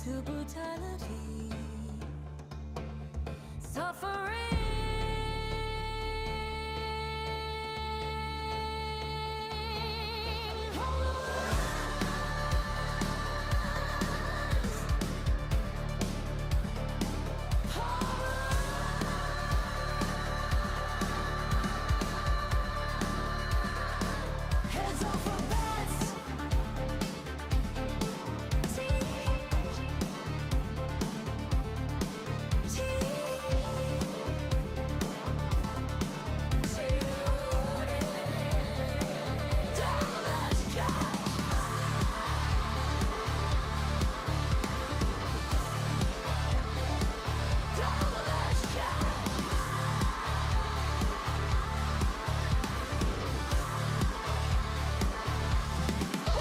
to brutality, suffering. Heads off for beds.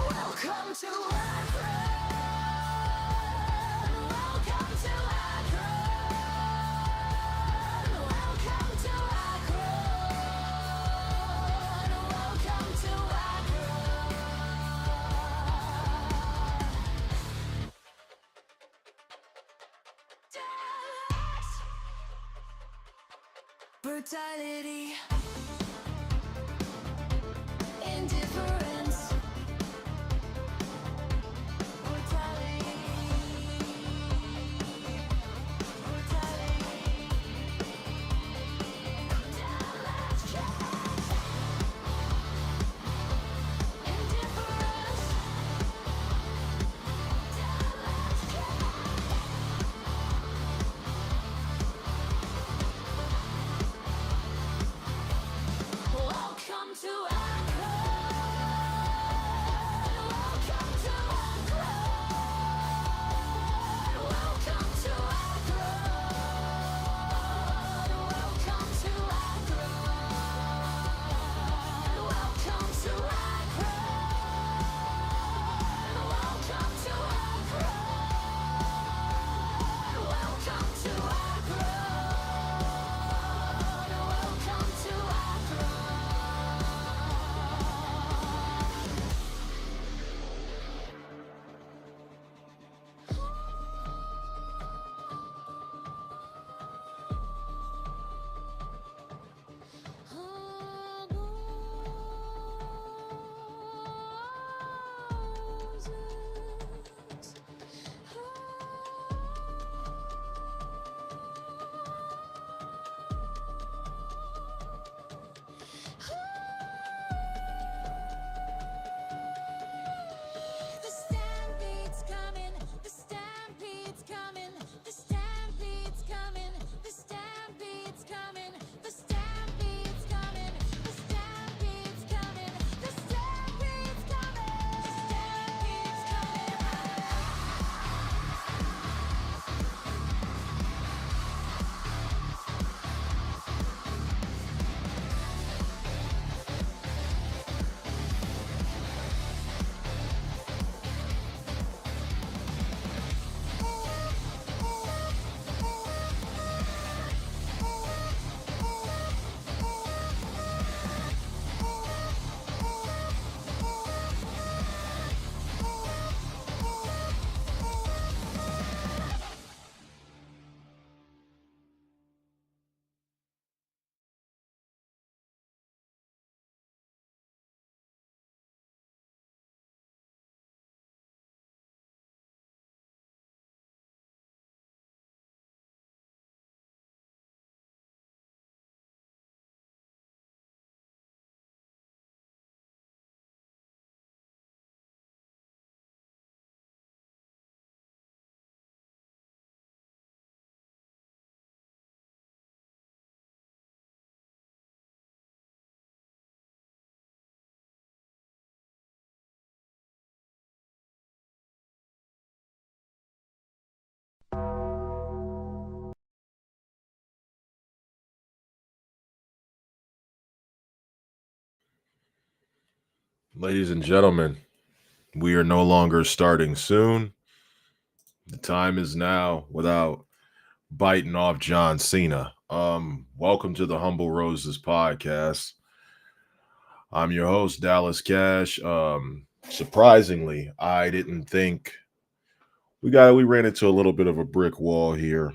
Welcome to Akron. Welcome to Akron. Welcome to Akron. Welcome to Akron. Death, brutality, indifference. Welcome to Akron. Welcome to Akron. Welcome to Akron. Welcome to Akron. Welcome to Akron. Welcome to Akron. Welcome to Akron. Welcome to The stampede's coming, the stampede's coming, the stampede's coming, the stampede's coming, the stampede's coming, the stampede's coming, the stampede's coming, the stampede's coming. Ladies and gentlemen, we are no longer starting soon. The time is now without biting off John Cena. Welcome to the Humble Roses podcast. I'm your host, Dallas Cash. Surprisingly, I didn't think we ran into a little bit of a brick wall here.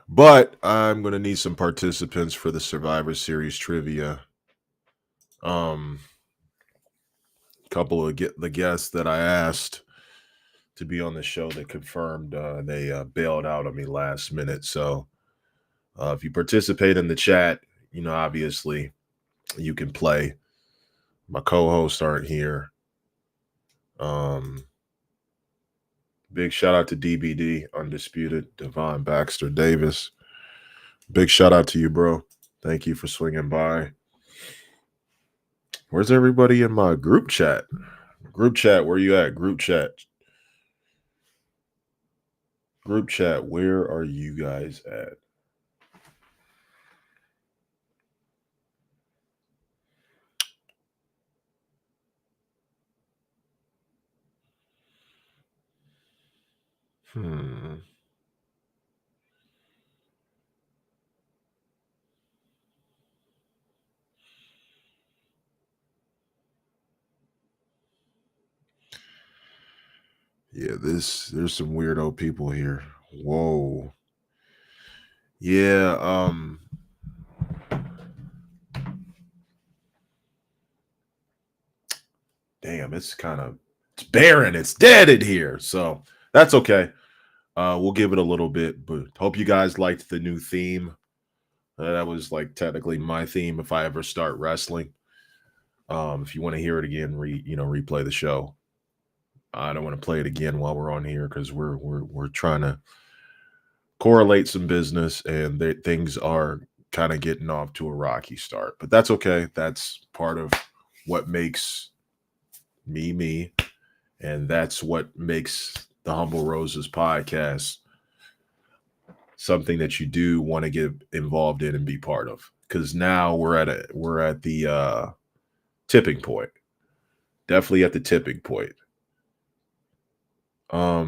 But I'm gonna need some participants for the Survivor Series trivia. Couple of the guests that I asked to be on the show that confirmed they bailed out on me last minute. So if you participate in the chat, obviously you can play. My co-hosts aren't here. Big shout out to DBD, Undisputed, Devon Baxter Davis. Big shout out to you, bro. Thank you for swinging by. Where's everybody in my group chat? Group chat, where you at? Group chat. Group chat, where are you guys at? Yeah, there's some weirdo people here. Whoa. Yeah, damn, it's barren, it's dead in here. So that's okay. We'll give it a little bit, but hope you guys liked the new theme. That was like technically my theme if I ever start wrestling. If you want to hear it again, replay the show. I don't want to play it again while we're on here because we're trying to correlate some business, and things are kind of getting off to a rocky start. But that's okay. That's part of what makes me, and that's what makes the Humble Roses podcast something that you do want to get involved in and be part of. Because now we're at the tipping point. Definitely at the tipping point. Let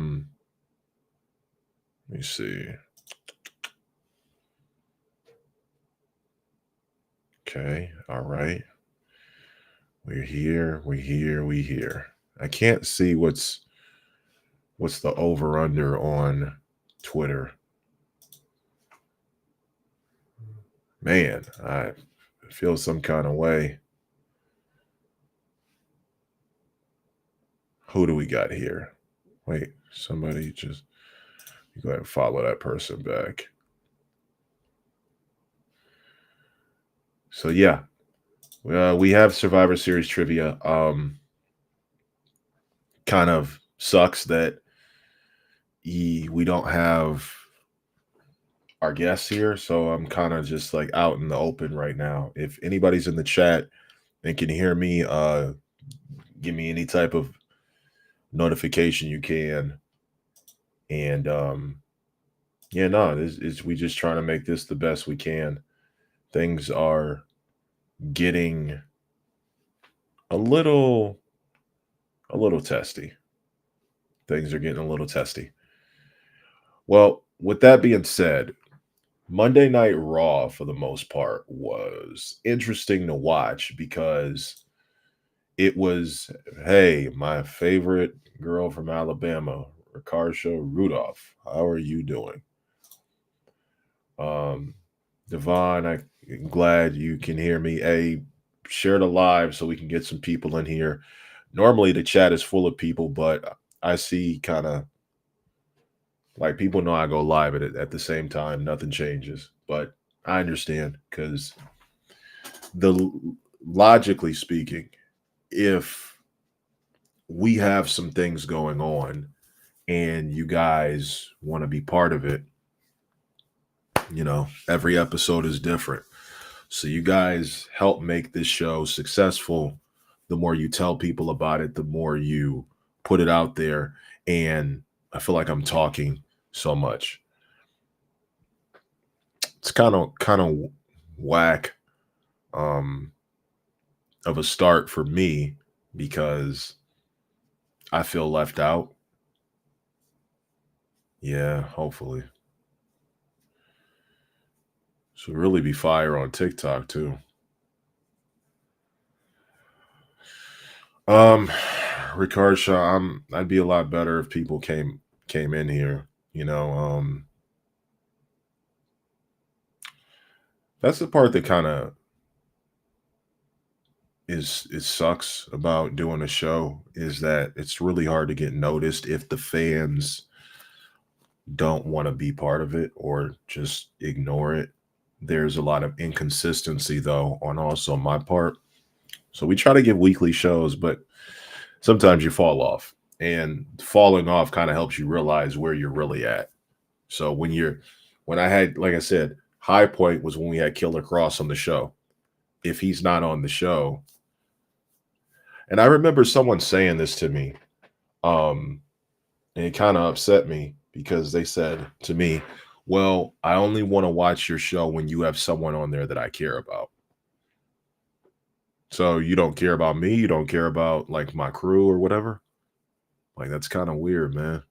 me see. Okay, all right. We're here. I can't see what's the over under on Twitter. Man, I feel some kind of way. Who do we got here? Wait, somebody just go ahead and follow that person back. So yeah, we have Survivor Series trivia. Kind of sucks that we don't have our guests here, so I'm kind of just like out in the open right now. If anybody's in the chat and can hear me, give me any type of notification you can. And yeah, no, we just trying to make this the best we can. Things are getting a little testy. Things are getting a little testy. Well, with that being said, Monday Night Raw, for the most part, was interesting to watch because it was, hey, my favorite girl from Alabama, Ricardisha Rudolph. How are you doing? Devon, I'm glad you can hear me. Hey, share the live so we can get some people in here. Normally the chat is full of people, but I see kind of like people know I go live at the same time. Nothing changes, but I understand because logically speaking, if we have some things going on and you guys want to be part of it, every episode is different. So you guys help make this show successful. The more you tell people about it, the more you put it out there. And I feel like I'm talking so much. It's kind of whack of a start for me because I feel left out. Yeah, hopefully. Should really be fire on TikTok too. Um, Ricard Shaw, I'd be a lot better if people came in here. You know, that's the part that kind of is it sucks about doing a show is that it's really hard to get noticed if the fans don't want to be part of it or just ignore it. There's a lot of inconsistency though on also my part. So we try to give weekly shows, but sometimes you fall off. And falling off kind of helps you realize where you're really at. So when I had, like I said, high point was when we had Killer Cross on the show. If he's not on the show, and I remember someone saying this to me, um, and it kind of upset me because they said to me, "Well, I only want to watch your show when you have someone on there that I care about. So you don't care about me, you don't care about like my crew or whatever." Like that's kind of weird, man.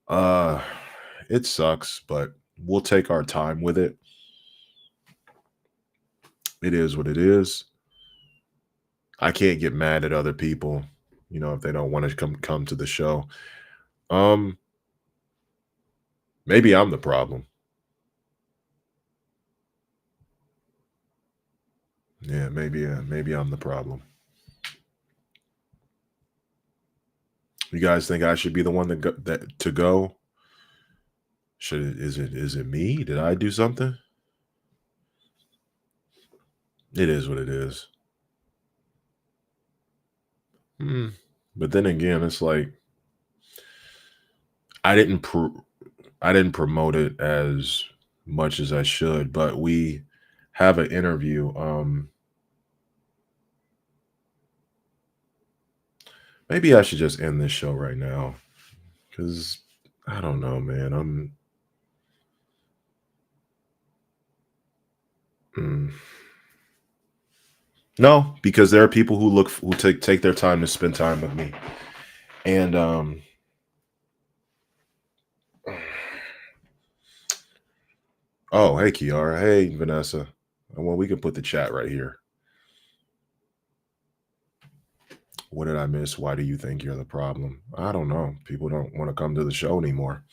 Uh, it sucks, but we'll take our time with it. It is what it is. I can't get mad at other people, if they don't want to come to the show. Um, maybe I'm the problem. Yeah, maybe I'm the problem. You guys think I should be the one that to go? Is it me? Did I do something? It is what it is. Hmm. But then again, it's like I didn't I didn't promote it as much as I should, but we have an interview. Maybe I should just end this show right now because I don't know, man. Mm. No, because there are people who take their time to spend time with me, and oh, hey Kiara, hey Vanessa. Well, we can put the chat right here. What did I miss? Why do you think you're the problem? I don't know. People don't want to come to the show anymore.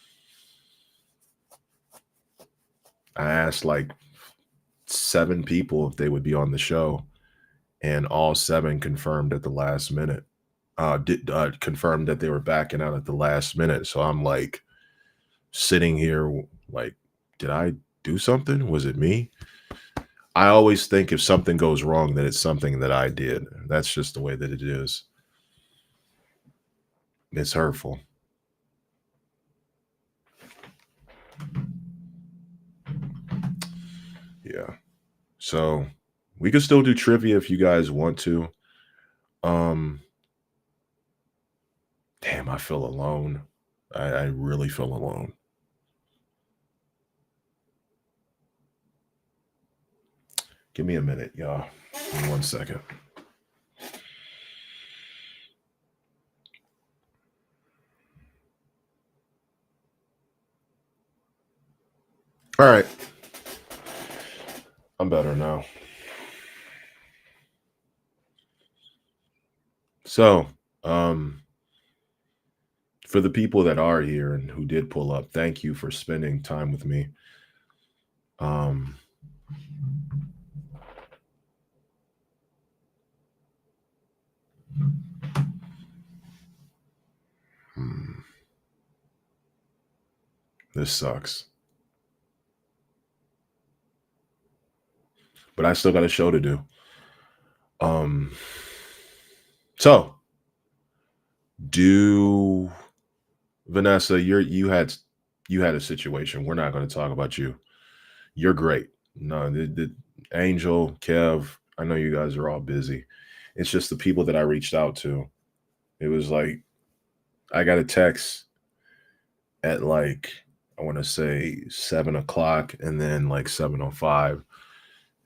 I asked like 7 people if they would be on the show, and all 7 confirmed at the last minute. Did confirmed that they were backing out at the last minute. So I'm like sitting here, like, did I do something? Was it me? I always think if something goes wrong, that it's something that I did. That's just the way that it is. It's hurtful. Yeah. So we can still do trivia if you guys want to. Um, damn, I feel alone. I really feel alone. Give me a minute, y'all. Give me 1 second. All right. I'm better now. So, for the people that are here and who did pull up, thank you for spending time with me. Um, hmm, this sucks, but I still got a show to do. Um, so do Vanessa, you had a situation. We're not going to talk about you. You're great. No, the Angel, Kev, I know you guys are all busy. It's just the people that I reached out to. It was like I got a text at like I want to say 7 o'clock, and then like 7:05,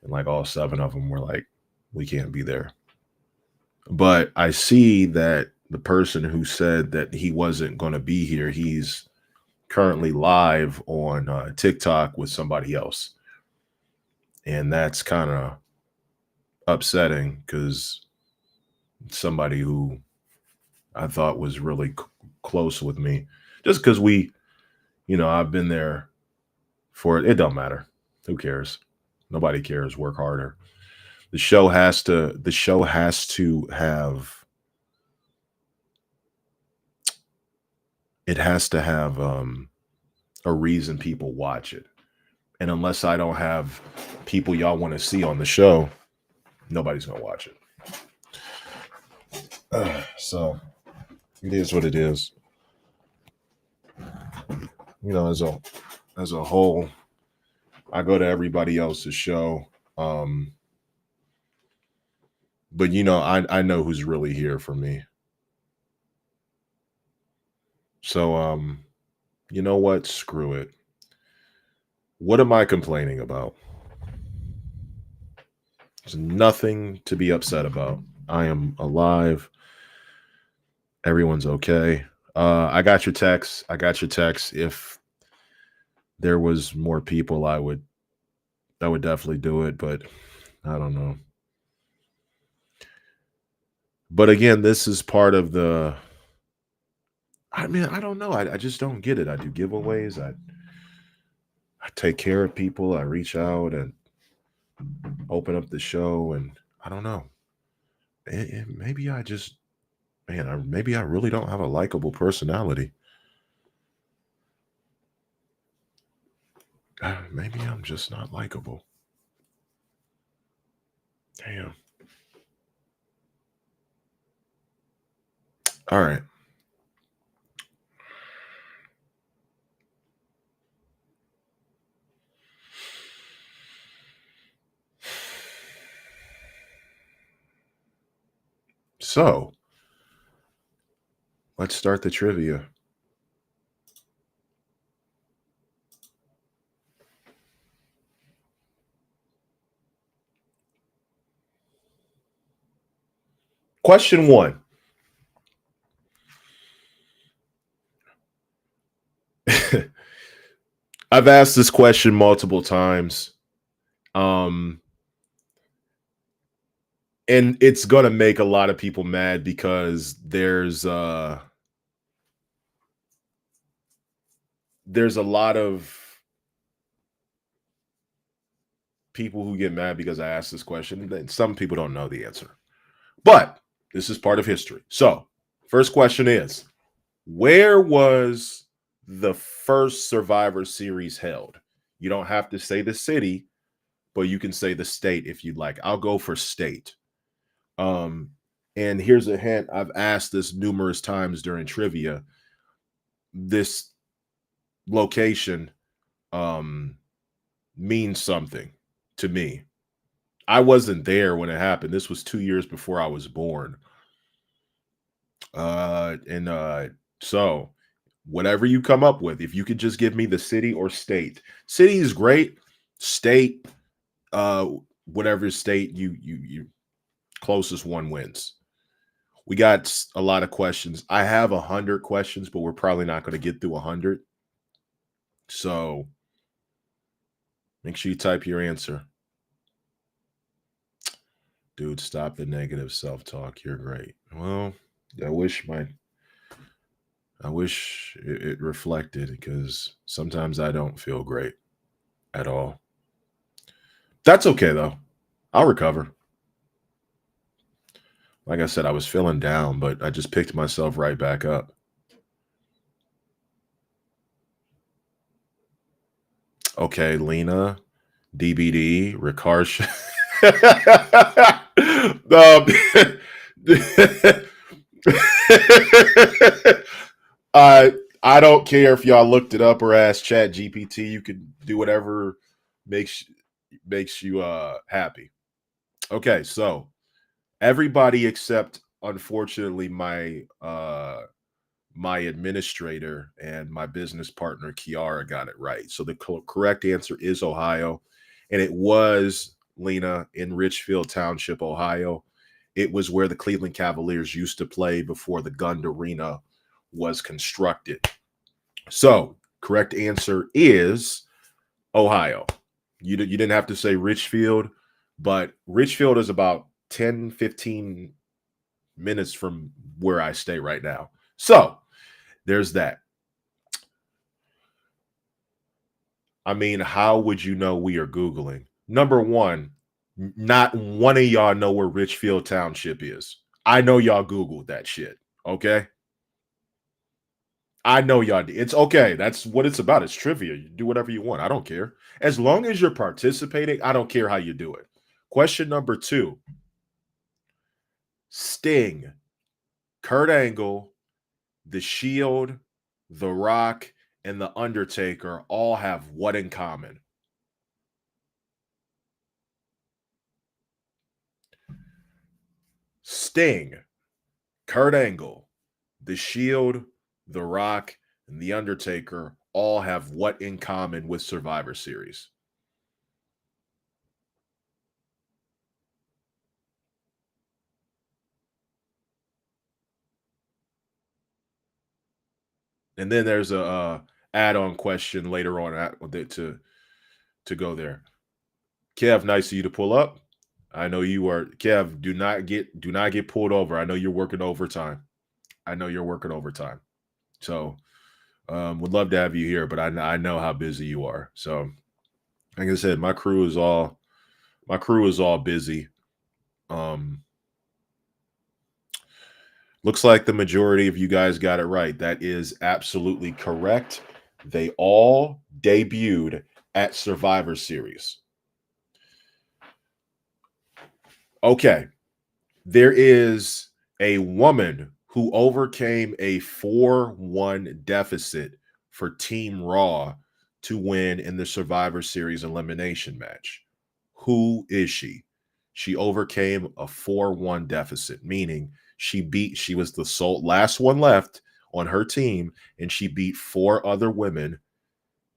and like all 7 of them were like, "We can't be there." But I see that the person who said that he wasn't going to be here, he's currently live on TikTok with somebody else, and that's kind of upsetting because somebody who I thought was really close with me, just because I've been there for it. It don't matter. Who cares? Nobody cares. Work harder. The show has to have it has to have a reason people watch it. And unless I don't have people y'all want to see on the show, nobody's gonna watch it. So it is what it is. As a whole, I go to everybody else's show. But I know who's really here for me. So you know what? Screw it. What am I complaining about? There's nothing to be upset about. I am alive. Everyone's okay. I got your text. If there was more people, I would definitely do it, but I don't know. But again, this is part of I don't know. I just don't get it. I do giveaways. I take care of people. I reach out and open up the show, and I don't know. Maybe I just, maybe I really don't have a likable personality. Maybe I'm just not likable. Damn. All right. So let's start the trivia. Question 1. I've asked this question multiple times. And it's gonna make a lot of people mad because there's a lot of people who get mad because I asked this question. And some people don't know the answer. But this is part of history. So, first question is, where was the first Survivor Series held? You don't have to say the city, but you can say the state if you'd like. I'll go for state. And here's a hint. I've asked this numerous times during trivia. This location means something to me. I wasn't there when it happened. This was 2 years before I was born. So whatever you come up with, if you could just give me the city or state. City is great. State, whatever state you closest one wins. We got a lot of questions. I have 100 questions, but we're probably not going to get through 100. So make sure you type your answer. Dude, stop the negative self-talk. You're great. Well, I wish it reflected, because sometimes I don't feel great at all. That's okay though. I'll recover. Like I said, I was feeling down, but I just picked myself right back up. Okay, Lena, DBD, Ricard. I don't care if y'all looked it up or asked Chat GPT. You can do whatever makes you happy. Okay, so everybody except, unfortunately, my administrator and my business partner Kiara got it right. So the correct answer is Ohio, and it was, Lena, in Richfield Township, Ohio. It was where the Cleveland Cavaliers used to play before the Gund Arena was constructed. So correct answer is Ohio. You didn't have to say Richfield, but Richfield is about 10, 15 minutes from where I stay right now. So there's that. I mean, how would you know we are Googling? Number one, not one of y'all know where Richfield Township is. I know y'all Googled that shit. Okay. I know y'all did. It's okay. That's what it's about. It's trivia. You do whatever you want. I don't care. As long as you're participating, I don't care how you do it. Question number two: Sting, Kurt Angle, The Shield, The Rock, and The Undertaker all have what in common? Sting, Kurt Angle, The Shield, The Rock, and The Undertaker all have what in common with Survivor Series? And then there's a add-on question later on to go there. Kev, nice of you to pull up. I know you are. Kev, do not get pulled over. I know you're working overtime. So would love to have you here, but I know how busy you are. So like I said, my crew is all busy. Looks like the majority of you guys got it right. That is absolutely correct. They all debuted at Survivor Series. Okay. There is a woman who overcame a 4-1 deficit for Team Raw to win in the Survivor Series elimination match. Who is she? She overcame a 4-1 deficit, meaning she was the last one left on her team, and she beat 4 other women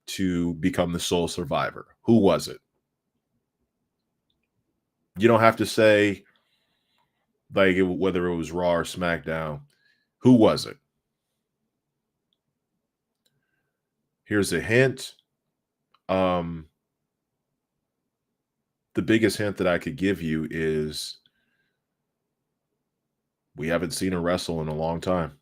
to become the sole survivor. Who was it? You don't have to say like whether it was Raw or SmackDown. Who was it? Here's a hint. The biggest hint that I could give you is we haven't seen her wrestle in a long time.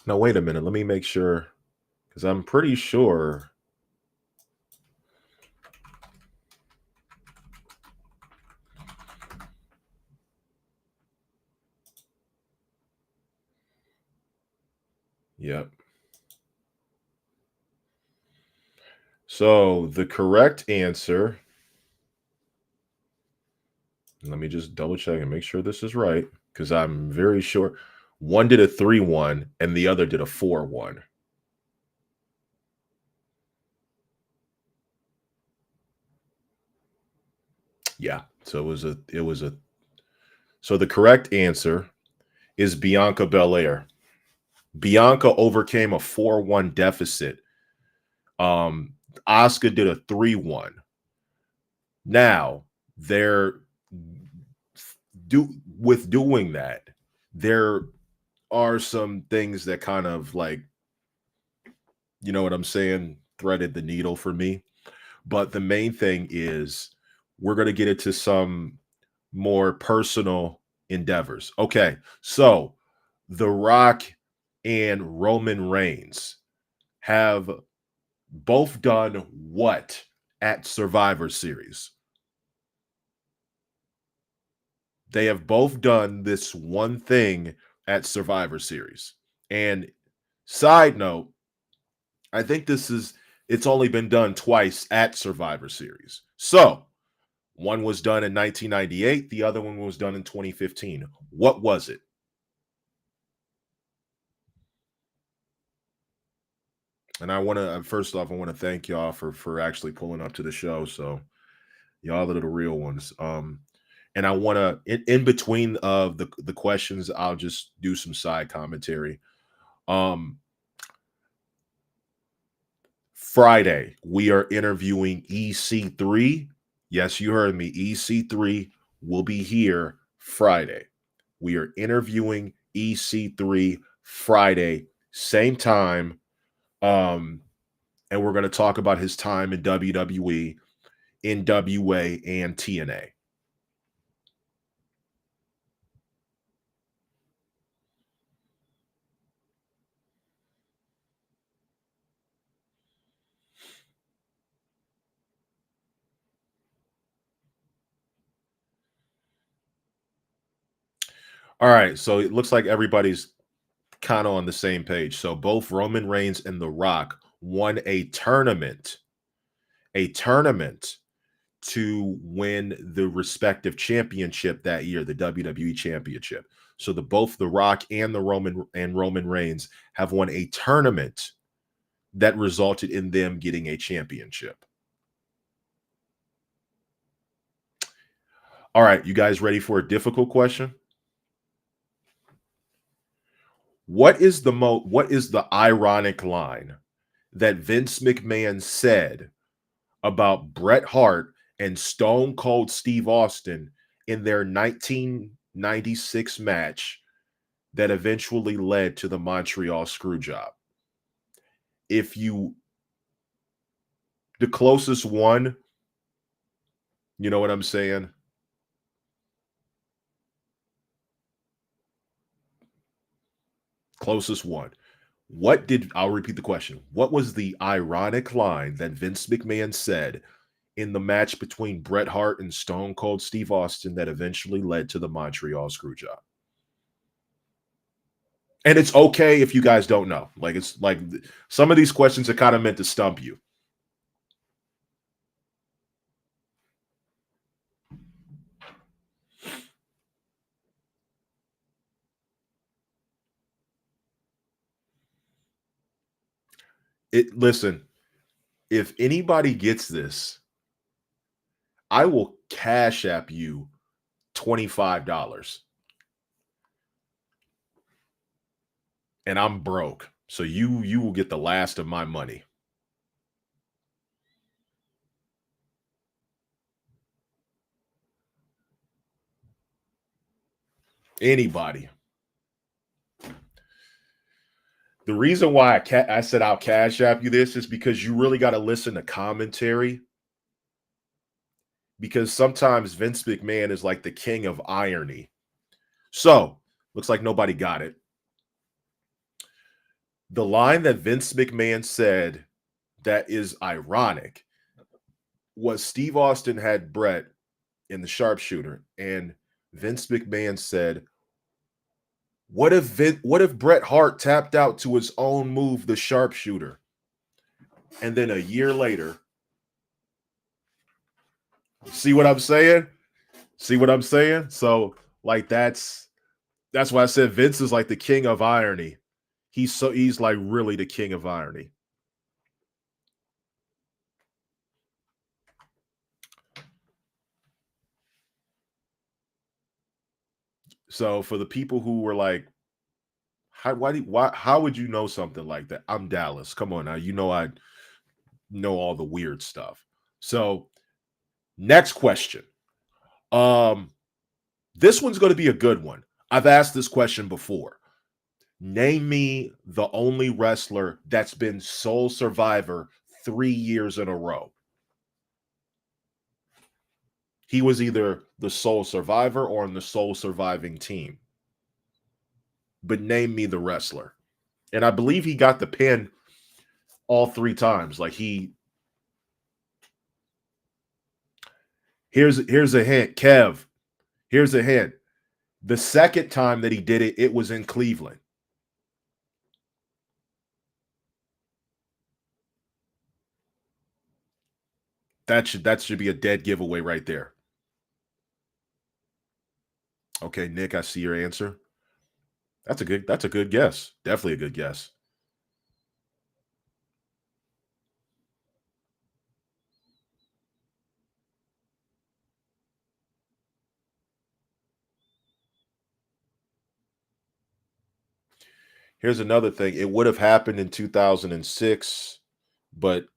Now, wait a minute. Let me make sure, because I'm pretty sure. Yep. So the correct answer, let me just double check and make sure this is right, because I'm very sure one did a 3-1 and the other did a 4-1. Yeah. So so the correct answer is Bianca Belair. Bianca overcame a 4-1 deficit. Asuka did a 3-1. Now, with doing that, there are some things that kind of like, you know what I'm saying, threaded the needle for me. But the main thing is we're going to get into some more personal endeavors. Okay, so The Rock and Roman Reigns have both done what at Survivor Series? They have both done this one thing at Survivor Series. And side note, I think it's only been done twice at Survivor Series. So one was done in 1998, the other one was done in 2015. What was it? And I want to first off, I want to thank y'all for actually pulling up to the show. So y'all are the real ones. And I want to in between of the questions, I'll just do some side commentary. Friday, we are interviewing EC3. Yes, you heard me. EC3 will be here Friday. We are interviewing EC3 Friday, same time. And we're going to talk about his time in WWE, NWA, and TNA. All right, so it looks like everybody's kind of on the same page. So both Roman Reigns and The Rock won a tournament to win the respective championship that year, the WWE championship. So both The Rock and Roman Reigns have won a tournament that resulted in them getting a championship. All right, you guys ready for a difficult question? What is the ironic line that Vince McMahon said about Bret Hart and Stone Cold Steve Austin in their 1996 match that eventually led to the Montreal Screwjob? The closest one, you know what I'm saying? Closest one. I'll repeat the question. What was the ironic line that Vince McMahon said in the match between Bret Hart and Stone Cold Steve Austin that eventually led to the Montreal Screwjob? And it's okay if you guys don't know. Like, it's like some of these questions are kind of meant to stump you. Listen, if anybody gets this, I will cash app you $25. And I'm broke. So you will get the last of my money. Anybody. The reason why I said I'll cash app you this is because you really got to listen to commentary. Because sometimes Vince McMahon is like the king of irony. So, looks like nobody got it. The line that Vince McMahon said that is ironic was Steve Austin had Bret in the sharpshooter, and Vince McMahon said, what if Bret Hart tapped out to his own move, the sharpshooter? And then a year later, see what I'm saying? See what I'm saying? So, like, that's why I said Vince is like the king of irony. He's like really the king of irony. So for the people who were like, how would you know something like that? I'm Dallas. Come on now. You know I know all the weird stuff. So next question. This one's going to be a good one. I've asked this question before. Name me the only wrestler that's been sole survivor 3 years in a row. He was either the sole survivor or on the sole surviving team. But name me the wrestler. And I believe he got the pin all 3 times. Like here's a hint, Kev. Here's a hint. The second time that he did it, it was in Cleveland. That should be a dead giveaway right there. Okay, Nick, I see your answer. That's a good guess. Definitely a good guess. Here's another thing. It would have happened in 2006, but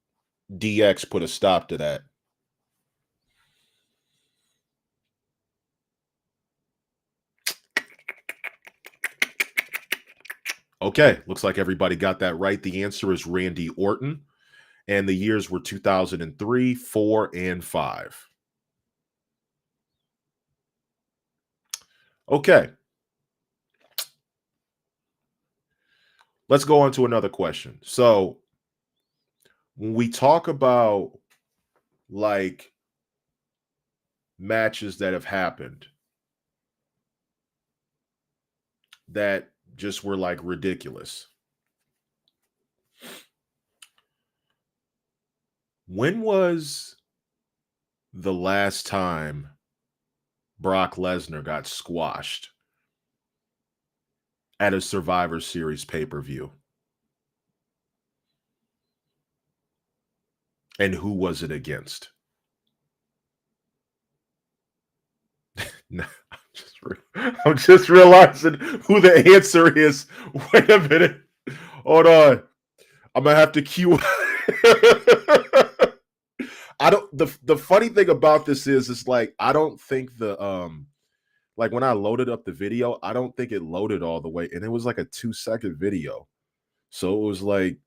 DX put a stop to that. Okay, looks like everybody got that right. The answer is Randy Orton, and the years were 2003, 4, and 5. Okay, let's go on to another question. So, when we talk about like matches that have happened that just were like ridiculous. When was the last time Brock Lesnar got squashed at a Survivor Series pay-per-view? And who was it against? No, I'm just realizing who the answer is. Wait a minute. Hold on. I'm gonna have to cue. I don't. The funny thing about this is like I don't think the like when I loaded up the video, I don't think it loaded all the way, and it was like a 2-second video. So it was like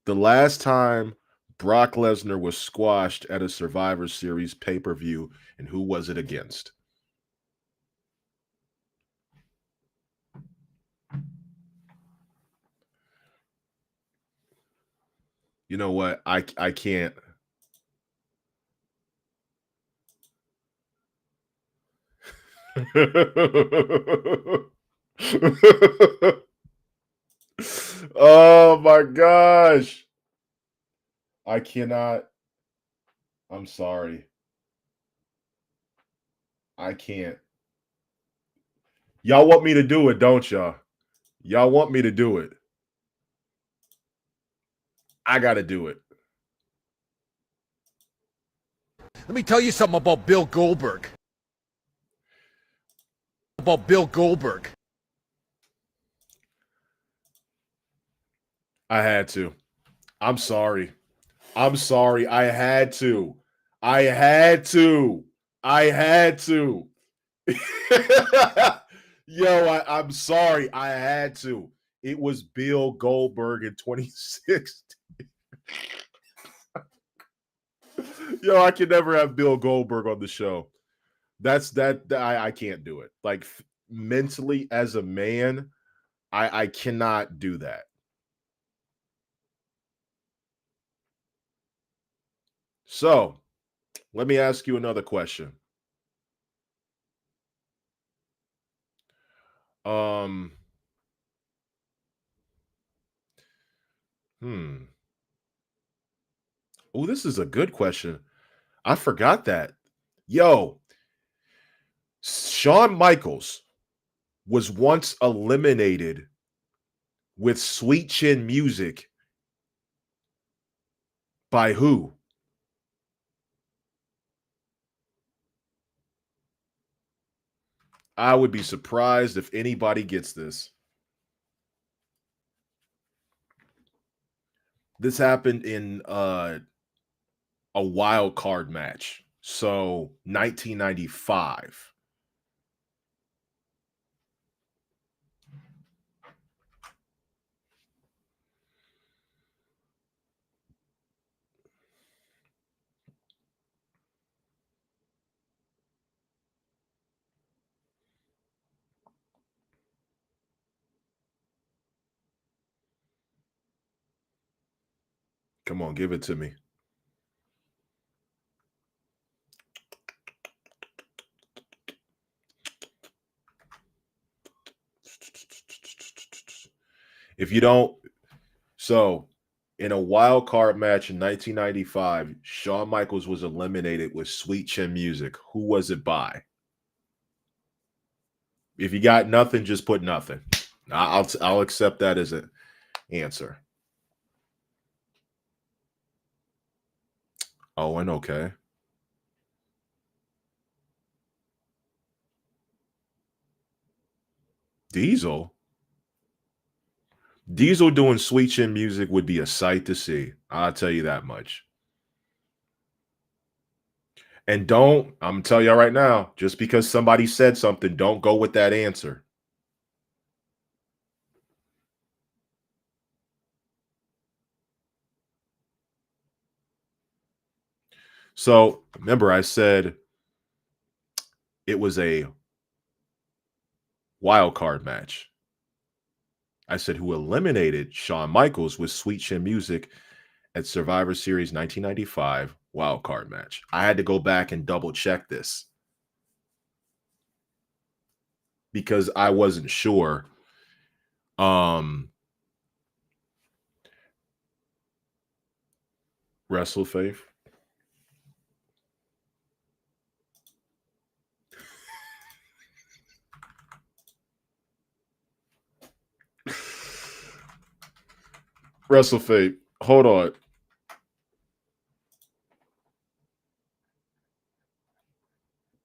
the last time Brock Lesnar was squashed at a Survivor Series pay-per-view, and who was it against? You know what? I can't. Oh my gosh. I cannot. I'm sorry. I can't. Y'all want me to do it, don't y'all? Y'all want me to do it. I got to do it. Let me tell you something about Bill Goldberg. I had to. I'm sorry. I'm sorry. I had to. I had to. I had to. Yo, I'm sorry. I had to. It was Bill Goldberg in 2016. Yo, I can never have Bill Goldberg on the show. That's that. I can't do it. Like mentally, as a man, I cannot do that. So, let me ask you another question. Um. Hmm. Oh, this is a good question. I forgot that. Yo, Shawn Michaels was once eliminated with Sweet Chin Music by who? I would be surprised if anybody gets this. This happened in a wild card match. So 1995. Come on, give it to me. If you don't, so in a wild card match in 1995, Shawn Michaels was eliminated with Sweet Chin Music. Who was it by? If you got nothing, just put nothing. I'll accept that as an answer. Owen, okay. Diesel. Diesel doing Sweet Chin Music would be a sight to see. I'll tell you that much. And I'm gonna tell y'all right now, just because somebody said something, don't go with that answer. So remember, I said it was a wild card match. I said who eliminated Shawn Michaels with Sweet Chin Music at Survivor Series 1995 wild card match. I had to go back and double check this because I wasn't sure. Wrestle Faith. Wrestle Faith. Hold on.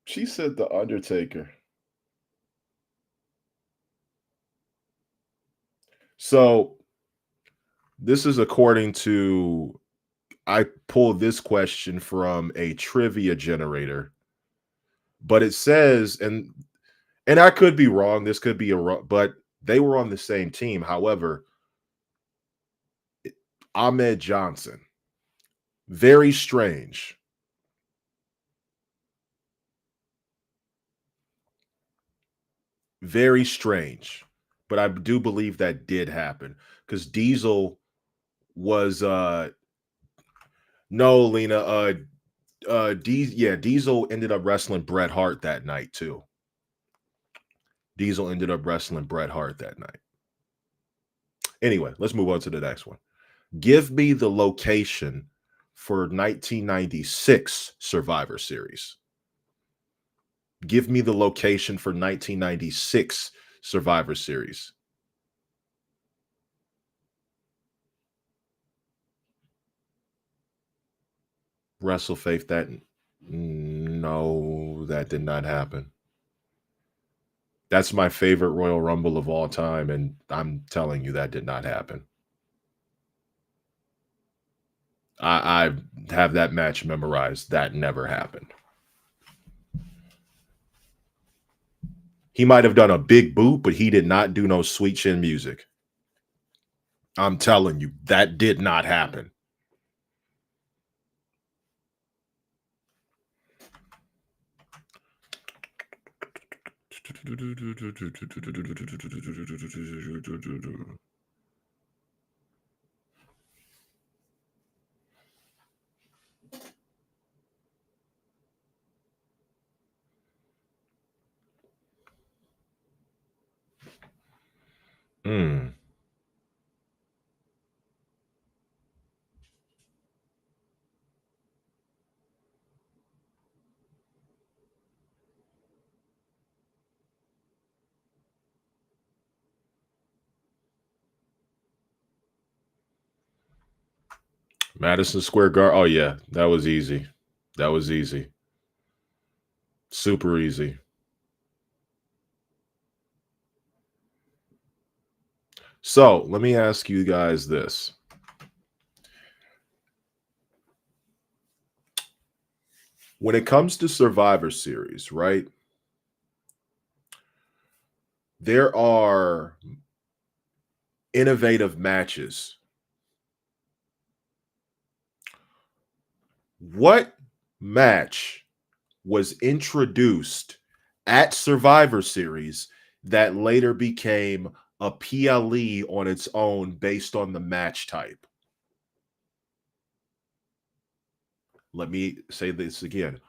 She said The Undertaker. So this is according to, I pulled this question from a trivia generator, but it says, and I could be wrong. This could be but they were on the same team. However, Ahmed Johnson, very strange. Very strange. But I do believe that did happen because Diesel was no, Lena, Diesel ended up wrestling Bret Hart that night too. Diesel ended up wrestling Bret Hart that night. Anyway, let's move on to the next one. Give me the location for 1996 Survivor Series. Give me the location for 1996 Survivor Series. Wrestle Faith, that no, that did not happen. That's my favorite Royal Rumble of all time, and I'm telling you that did not happen. I have that match memorized. That never happened. He might have done a big boot, but he did not do no Sweet Chin Music. I'm telling you, that did not happen. Hmm. Madison Square Garden. Oh yeah, that was easy. That was easy. Super easy. So let me ask you guys this. When it comes to Survivor Series, right? There are innovative matches. What match was introduced at Survivor Series that later became a PLE on its own based on the match type? Let me say this again.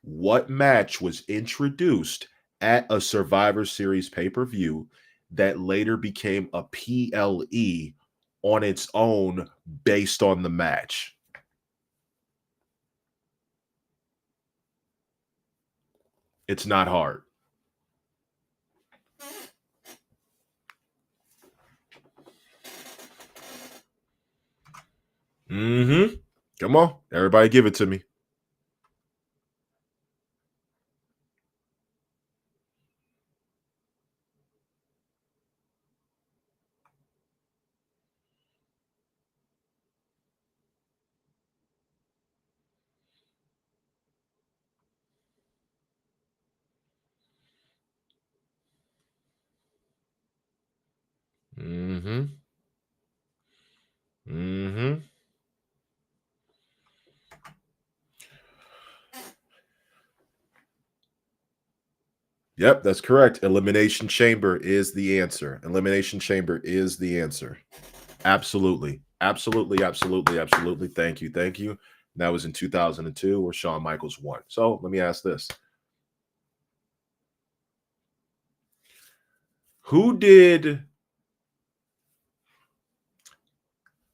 What match was introduced at a Survivor Series pay-per-view that later became a PLE on its own based on the match? It's not hard. Mm-hmm. Come on, everybody, give it to me. Mm-hmm. Mm-hmm. Yep, that's correct. Elimination Chamber is the answer. Elimination Chamber is the answer. Absolutely. Absolutely, absolutely, absolutely. Thank you. Thank you. That was in 2002 where Shawn Michaels won. So let me ask this. Who did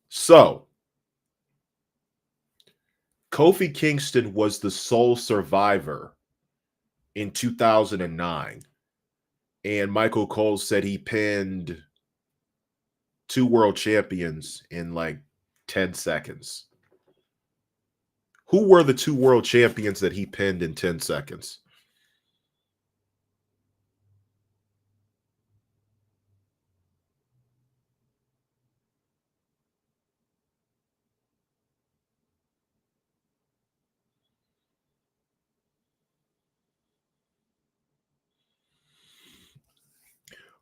so? Kofi Kingston was the sole survivor in 2009. And Michael Cole said he pinned 2 world champions in like 10 seconds. Who were the 2 world champions that he pinned in 10 seconds?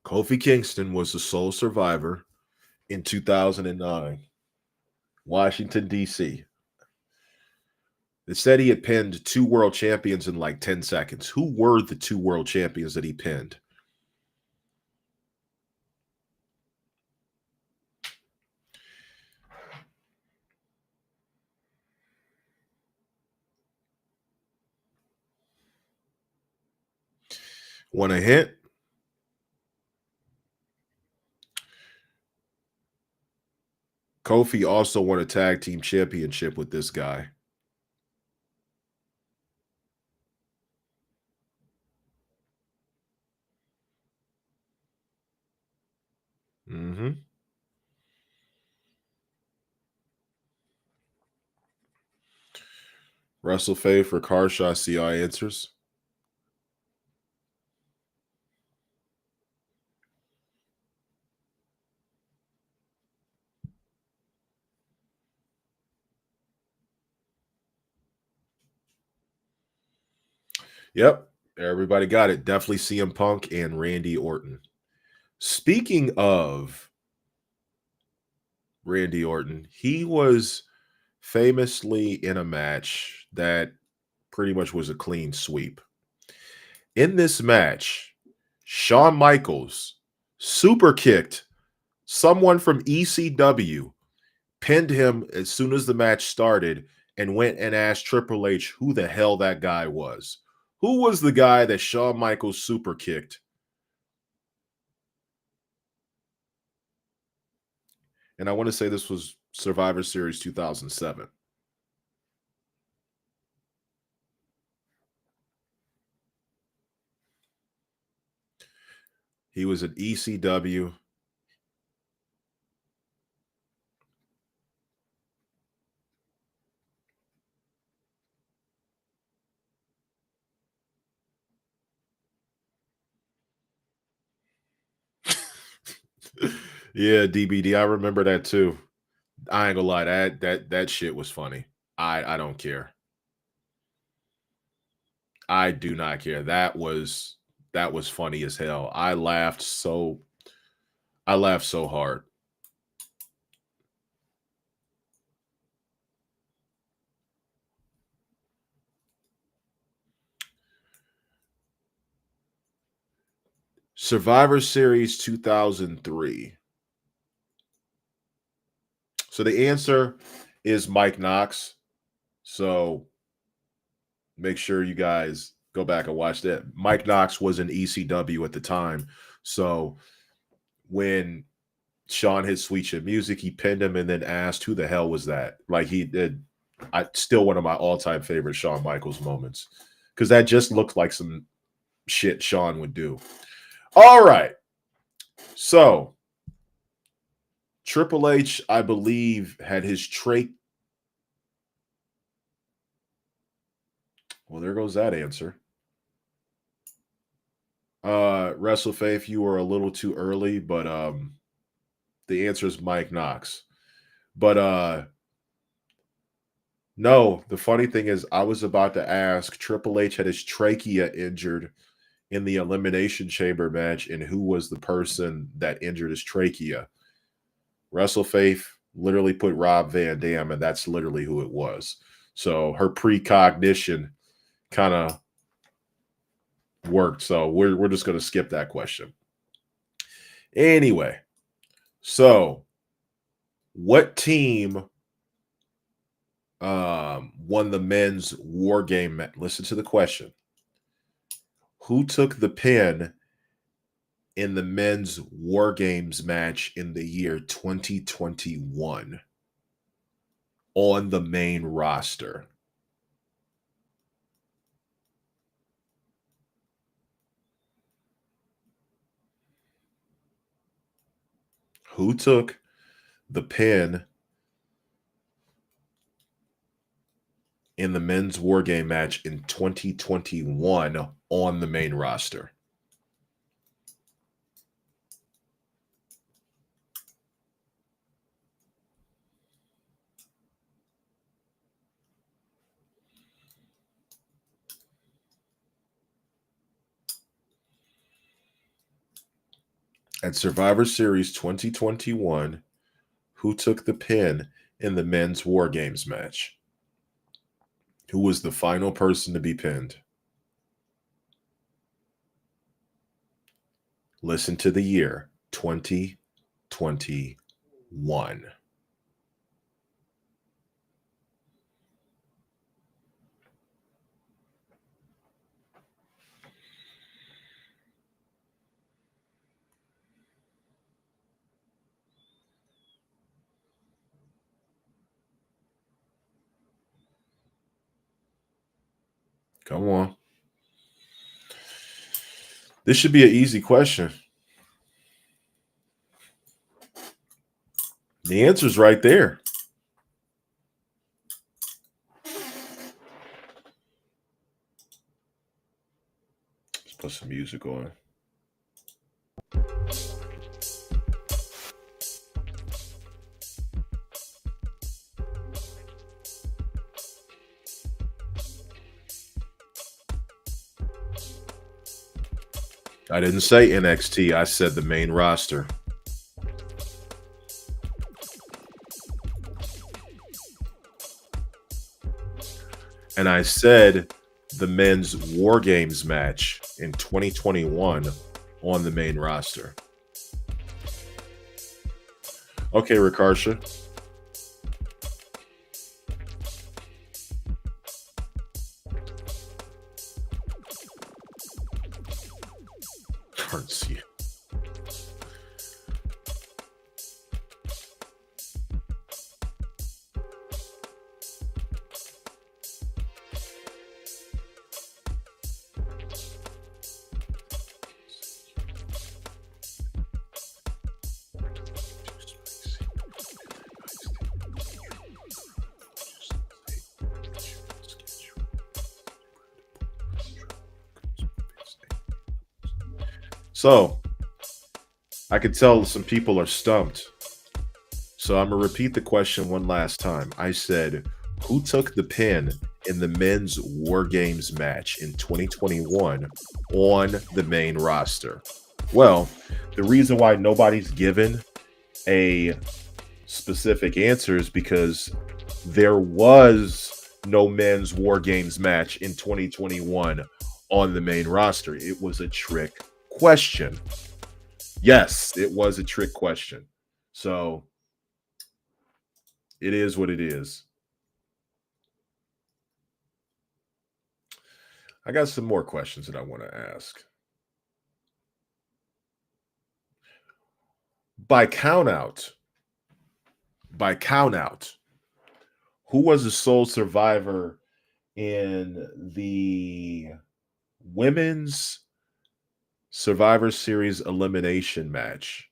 Kofi Kingston was the sole survivor in 2009, Washington, D.C. It said he had pinned 2 world champions in like 10 seconds. Who were the 2 world champions that he pinned? Want a hint? Kofi also won a tag team championship with this guy. Mm-hmm. Russell Faye for Carshaw CI answers. Yep, everybody got it. Definitely CM Punk and Randy Orton. Speaking of Randy Orton, he was famously in a match that pretty much was a clean sweep. In this match, Shawn Michaels super kicked someone from ECW, pinned him as soon as the match started, and went and asked Triple H who the hell that guy was. Who was the guy that Shawn Michaels super kicked? And I want to say this was Survivor Series 2007. He was at ECW. Yeah, DBD. I remember that too. I ain't gonna lie, that shit was funny. I don't care. I do not care. That was funny as hell. I laughed so hard. Survivor Series 2003. So the answer is Mike Knox. So make sure you guys go back and watch that. Mike Knox was in ECW at the time. So when Shawn hit Sweet Chin Music, he pinned him and then asked who the hell was that? Like he did. Still one of my all-time favorite Shawn Michaels moments. Because that just looked like some shit Shawn would do. All right. So Triple H, I believe, had his trach. Well, there goes that answer. WrestleFaith, you were a little too early, but the answer is Mike Knox. But no, the funny thing is I was about to ask, Triple H had his trachea injured in the Elimination Chamber match, and who was the person that injured his trachea? WrestleFaith literally put Rob Van Dam, and that's literally who it was. So her precognition kind of worked. So we're just going to skip that question. Anyway, so what team won the men's war game? Listen to the question. Who took the pin in the men's war games match in the year 2021 on the main roster? Who took the pin in the men's war game match in 2021 on the main roster? At Survivor Series 2021, who took the pin in the men's war games match? Who was the final person to be pinned? Listen to the year 2021. Come on. This should be an easy question. The answer's right there. Let's put some music on. I didn't say NXT. I said the main roster. And I said the men's War Games match in 2021 on the main roster. Okay, Rikarsha. Can't see it. So, I could tell some people are stumped. So I'm going to repeat the question one last time. I said, who took the pin in the men's War Games match in 2021 on the main roster? Well, the reason why nobody's given a specific answer is because there was no men's War Games match in 2021 on the main roster. It was a trick question. Yes, it was a trick question. So it is what it is. I got some more questions that I want to ask. By count out, who was the sole survivor in the women's Survivor Series elimination match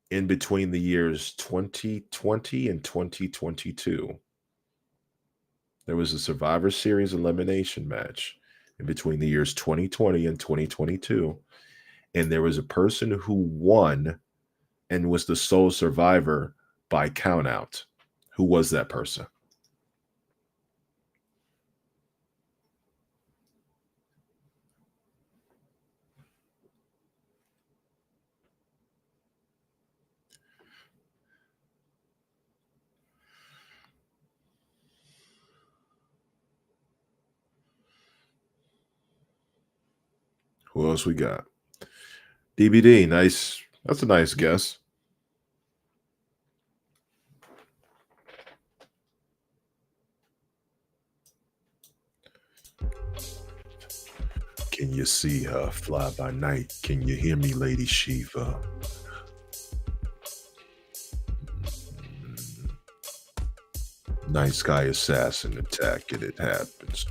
in between the years 2020 and 2022? There was a Survivor Series elimination match in between the years 2020 and 2022. And there was a person who won and was the sole survivor by count out. Who was that person? Who else we got? DBD, nice. That's a nice guess. Can you see her fly by night? Can you hear me, Lady Shiva? Night sky assassin attack, and it happens.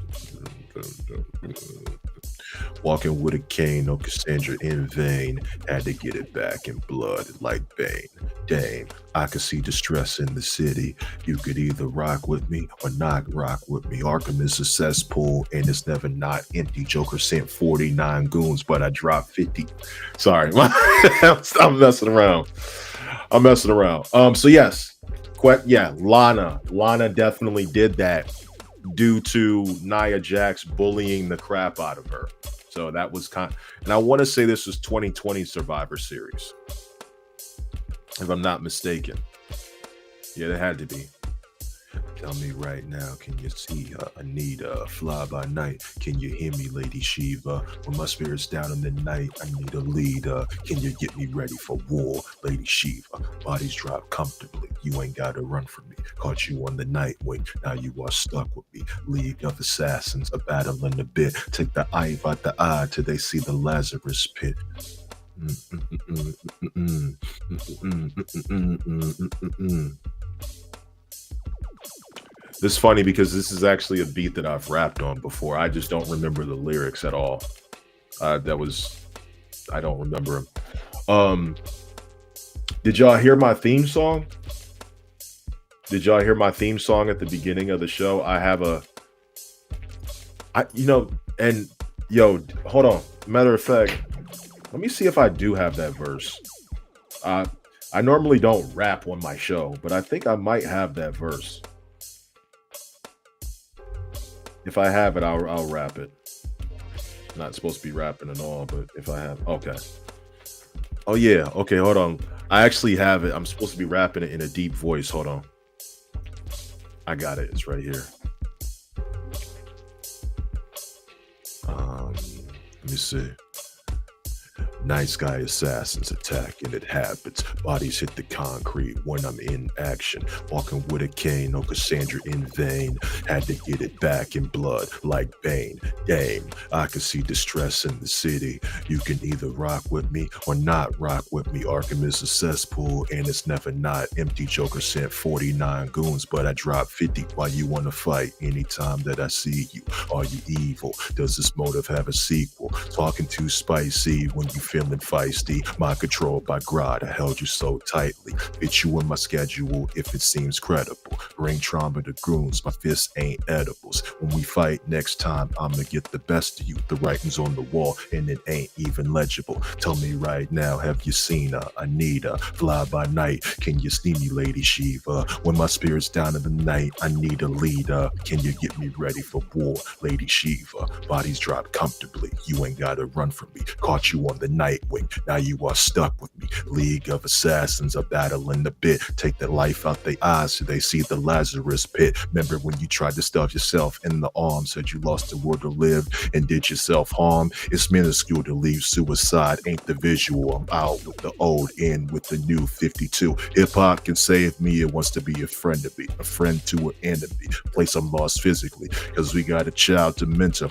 Walking with a cane, no Cassandra in vain. Had to get it back in blood like Bane. Dame, I could see distress in the city. You could either rock with me or not rock with me. Arkham is a cesspool and it's never not empty. Joker sent 49 goons, but I dropped 50. Sorry, I'm messing around. I'm messing around. So yes, yeah, Lana definitely did that due to Nia Jax bullying the crap out of her. So that was and I want to say this was 2020 Survivor Series, if I'm not mistaken. Yeah, it had to be. Tell me right now, can you see Anita fly by night? Can you hear me, Lady Shiva? When my spirit's down in the night, I need a leader. Can you get me ready for war, Lady Shiva? Bodies drop comfortably. You ain't gotta run from me. Caught you on the night wing. Now you are stuck with me. League of Assassins, a battle in the bit. Take the eye out the eye till they see the Lazarus pit. This is funny because this is actually a beat that I've rapped on before. I just don't remember the lyrics at all. I don't remember them. Did y'all hear my theme song? Did y'all hear my theme song at the beginning of the show? I have hold on. Matter of fact, let me see if I do have that verse. I normally don't rap on my show, but I think I might have that verse. If I have it, I'll rap it. Not supposed to be rapping at all, but if I have, okay. Oh yeah, okay, hold on. I actually have it. I'm supposed to be rapping it in a deep voice. Hold on. I got it. It's right here. Let me see. Night sky assassins attack, and it happens. Bodies hit the concrete when I'm in action. Walking with a cane, no Cassandra in vain. Had to get it back in blood like Bane. Dame, I can see distress in the city. You can either rock with me or not rock with me. Arkham is a cesspool and it's never not empty. Joker sent 49 goons, but I dropped 50. Why you wanna fight? Anytime that I see you, are you evil? Does this motive have a sequel? Talking too spicy when you feeling feisty. Mind controlled by God, I held you so tightly. Fit you in my schedule if it seems credible. Bring trauma to goons, my fists ain't edibles. When we fight next time, I'ma get the best of you. The writing's on the wall and it ain't even legible. Tell me right now, have you seen her? Anita, fly by night. Can you see me, Lady Shiva? When my spirit's down in the night, I need a leader. Can you get me ready for war, Lady Shiva? Bodies drop comfortably. You ain't gotta run from me. Caught you on the Nightwing, now you are stuck with me. League of Assassins, a battle in the bit. Take the life out their eyes so they see the Lazarus pit. Remember when you tried to stuff yourself in the arm, said you lost the will to live and did yourself harm? It's minuscule to leave suicide, ain't the visual. I'm out with the old, in with the new 52. Hip-hop can save me, it wants to be a friend to me, a friend to an enemy. Place I'm lost physically, cause we got a child to mentor.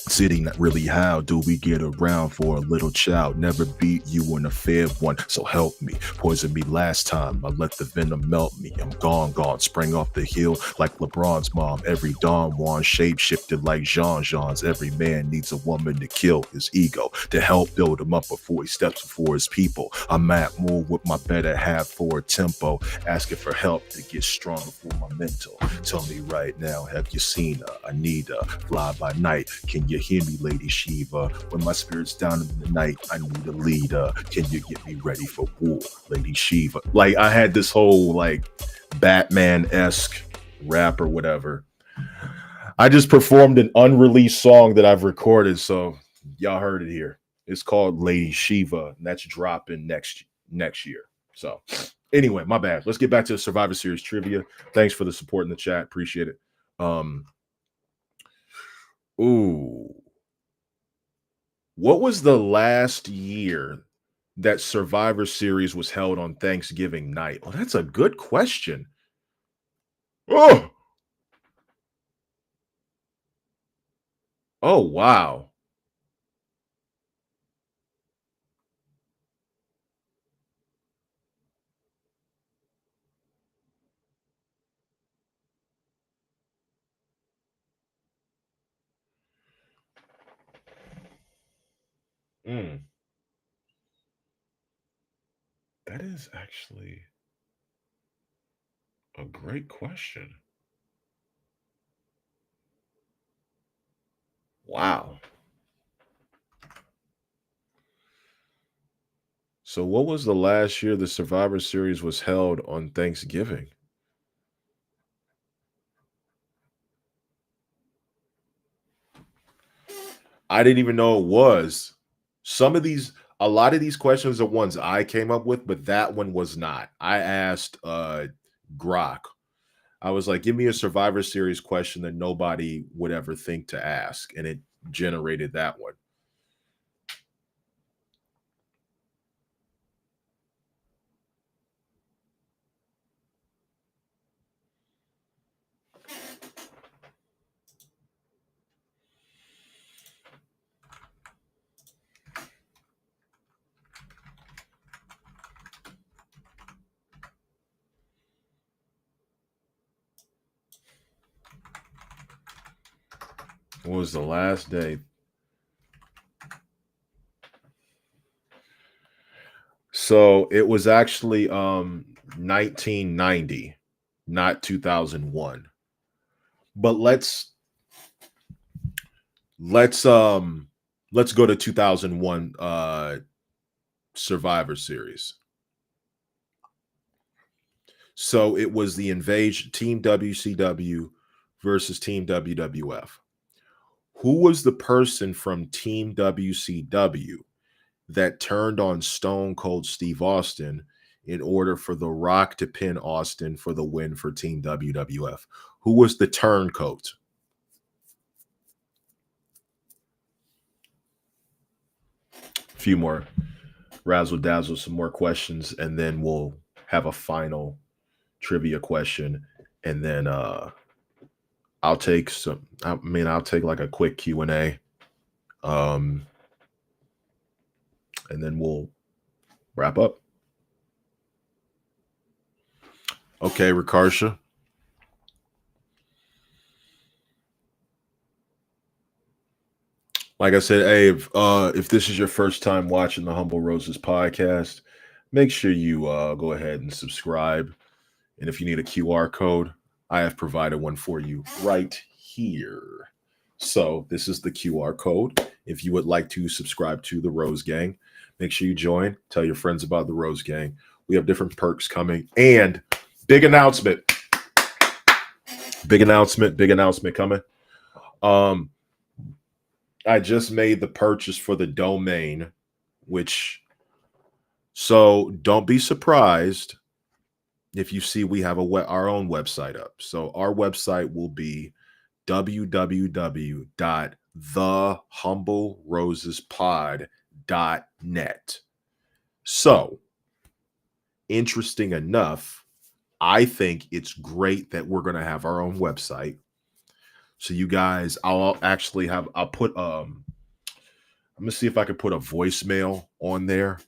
City, not really how do we get around for a little child? Never beat you in a fair one, so help me. Poisoned me last time, I let the venom melt me. I'm gone, sprang off the hill like LeBron's mom. Every Don Juan shape-shifted like Jean-Jean's. Every man needs a woman to kill his ego, to help build him up before he steps before his people. I'm at more with my better half for a tempo, asking for help to get stronger for my mental. Tell me right now, have you seen her? Anita, fly by night. Can you hear me, Lady Shiva? When my spirit's down in the night, I need a leader. Can you get me ready for war, Lady Shiva? Like, I had this whole like Batman-esque rap or whatever. I just performed an unreleased song that I've recorded, so y'all heard it here. It's called Lady Shiva, and that's dropping next year. So anyway, my bad. Let's get back to the Survivor Series trivia. Thanks for the support in the chat. Appreciate it. Ooh. What was the last year that Survivor Series was held on Thanksgiving night? Oh, that's a good question. Oh, oh wow. Mm, that is actually a great question. Wow. So, what was the last year the Survivor Series was held on Thanksgiving? I didn't even know it was. A lot of these questions are ones I came up with, but that one was not. I asked Grok. I was like, give me a Survivor Series question that nobody would ever think to ask. And it generated that one. What was the last day? So it was actually 1990, not 2001. But let's um let's go to 2001 Survivor Series. So it was the invasion Team WCW versus Team WWF. Who was the person from Team WCW that turned on Stone Cold Steve Austin in order for The Rock to pin Austin for the win for Team WWF? Who was the turncoat? A few more razzle dazzle, some more questions, and then we'll have a final trivia question, and then I'll take some. I mean, I'll take like a quick Q&A, um, and then we'll wrap up. Okay, Rikarsha. Like I said, hey, if this is your first time watching the Humble Roses podcast, make sure you go ahead and subscribe. And if you need a QR code, I have provided one for you right here. So this is the QR code. If you would like to subscribe to the Rose Gang, make sure you join. Tell your friends about the Rose Gang. We have different perks coming. And big announcement. Big announcement coming. I just made the purchase for the domain, so don't be surprised if you see we have our own website up. So our website will be www.thehumblerosespod.net. So, interesting enough, I think it's great that we're going to have our own website. So you guys, I'll put I'm gonna see if I can put a voicemail on there.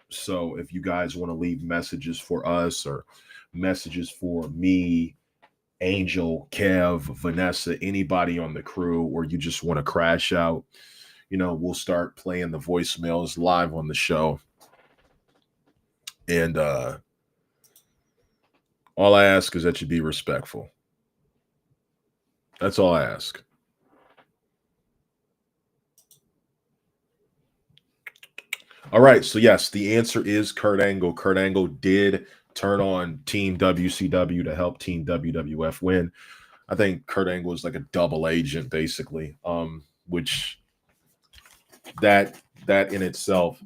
So if you guys want to leave messages for us or messages for me, Angel, Kev, Vanessa, anybody on the crew, or you just want to crash out, we'll start playing the voicemails live on the show. And all I ask is that you be respectful. That's all I ask. All right. So, yes, the answer is Kurt Angle. Kurt Angle did turn on Team WCW to help Team WWF win. I think Kurt Angle is like a double agent, basically, which that in itself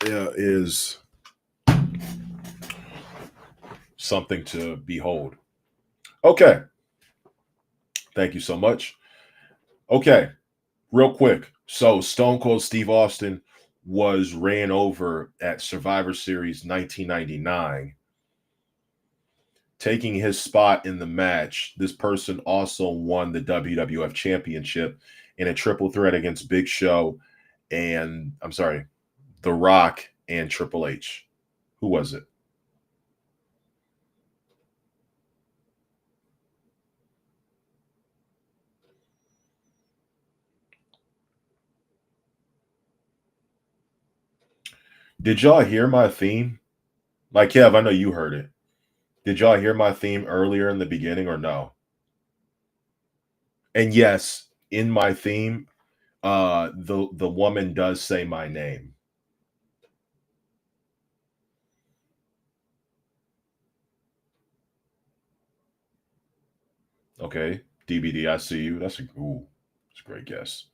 is something to behold. Okay. Thank you so much. Okay. Real quick. So Stone Cold Steve Austin was ran over at Survivor Series 1999, taking his spot in the match. This person also won the WWF Championship in a triple threat against Big Show and The Rock and Triple H. Who was it? Did y'all hear my theme? Like, Kev, I know you heard it. Did y'all hear my theme earlier in the beginning or no? And yes, in my theme, the woman does say my name. Okay, DBD, I see you. That's a great guess.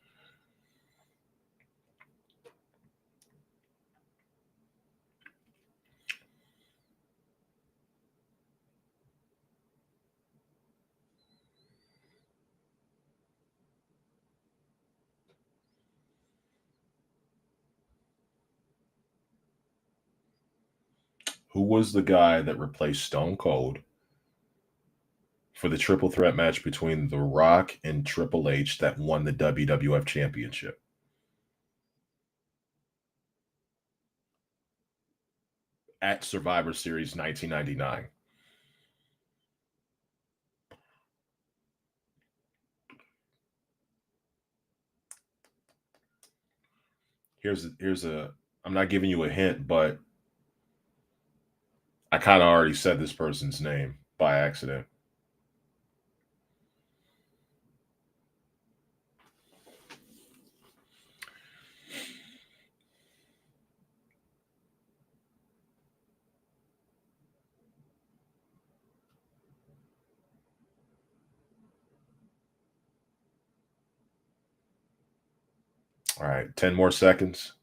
Who was the guy that replaced Stone Cold for the triple threat match between The Rock and Triple H that won the WWF Championship? At Survivor Series 1999. Here's a I'm not giving you a hint, but I kind of already said this person's name by accident. All right, 10 more seconds.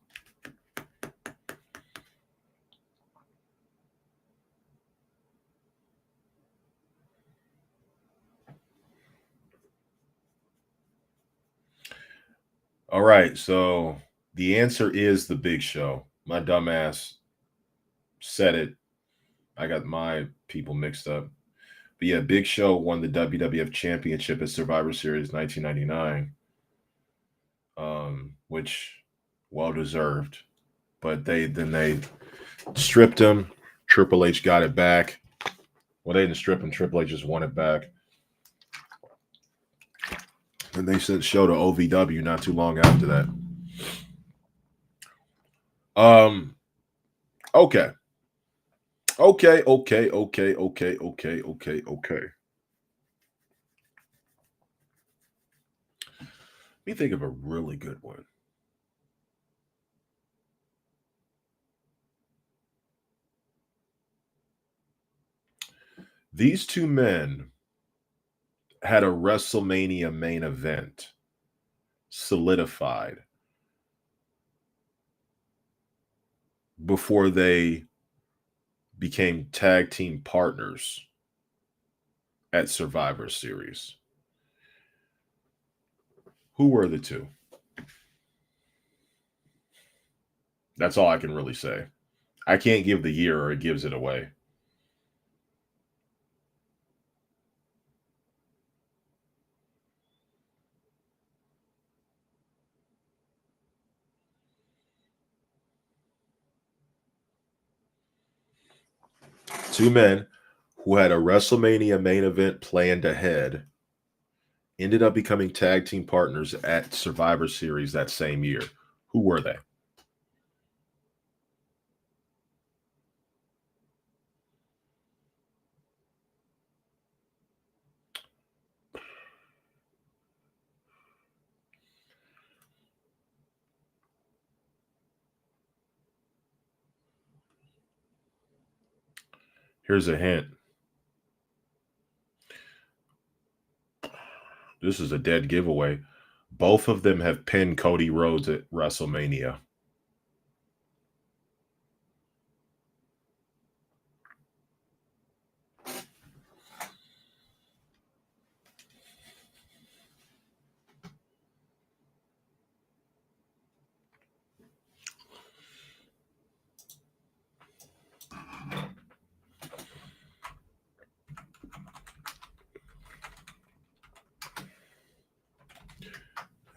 All right, so the answer is The Big Show. My dumbass said it. I got my people mixed up. But yeah, Big Show won the WWF Championship at Survivor Series 1999, which well deserved. But they stripped him. Triple H got it back. Well, they didn't strip him. Triple H just won it back. And they sent show to OVW not too long after that. Okay. Okay. Let me think of a really good one. These two men had a WrestleMania main event solidified before they became tag team partners at Survivor Series. Who were the two? That's all I can really say. I can't give the year or it gives it away. Two men who had a WrestleMania main event planned ahead ended up becoming tag team partners at Survivor Series that same year. Who were they? Here's a hint. This is a dead giveaway. Both of them have pinned Cody Rhodes at WrestleMania.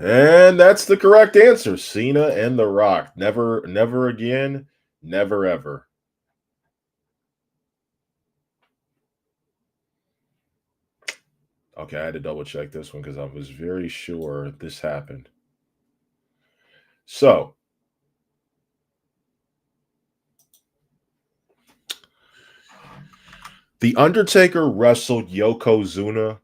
And that's the correct answer. Cena and The Rock. Never, never again. Never ever. Okay, I had to double check this one because I was very sure this happened. So, The Undertaker wrestled Yokozuna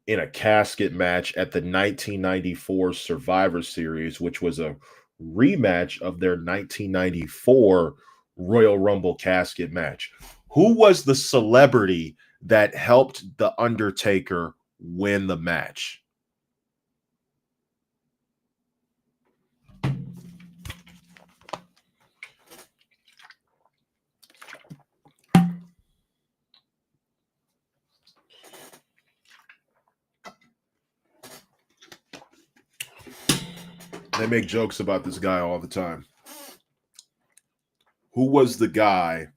in a casket match at the 1994 Survivor Series, which was a rematch of their 1994 Royal Rumble casket match. Who was the celebrity that helped The Undertaker win the match? They make jokes about this guy all the time. Who was the guy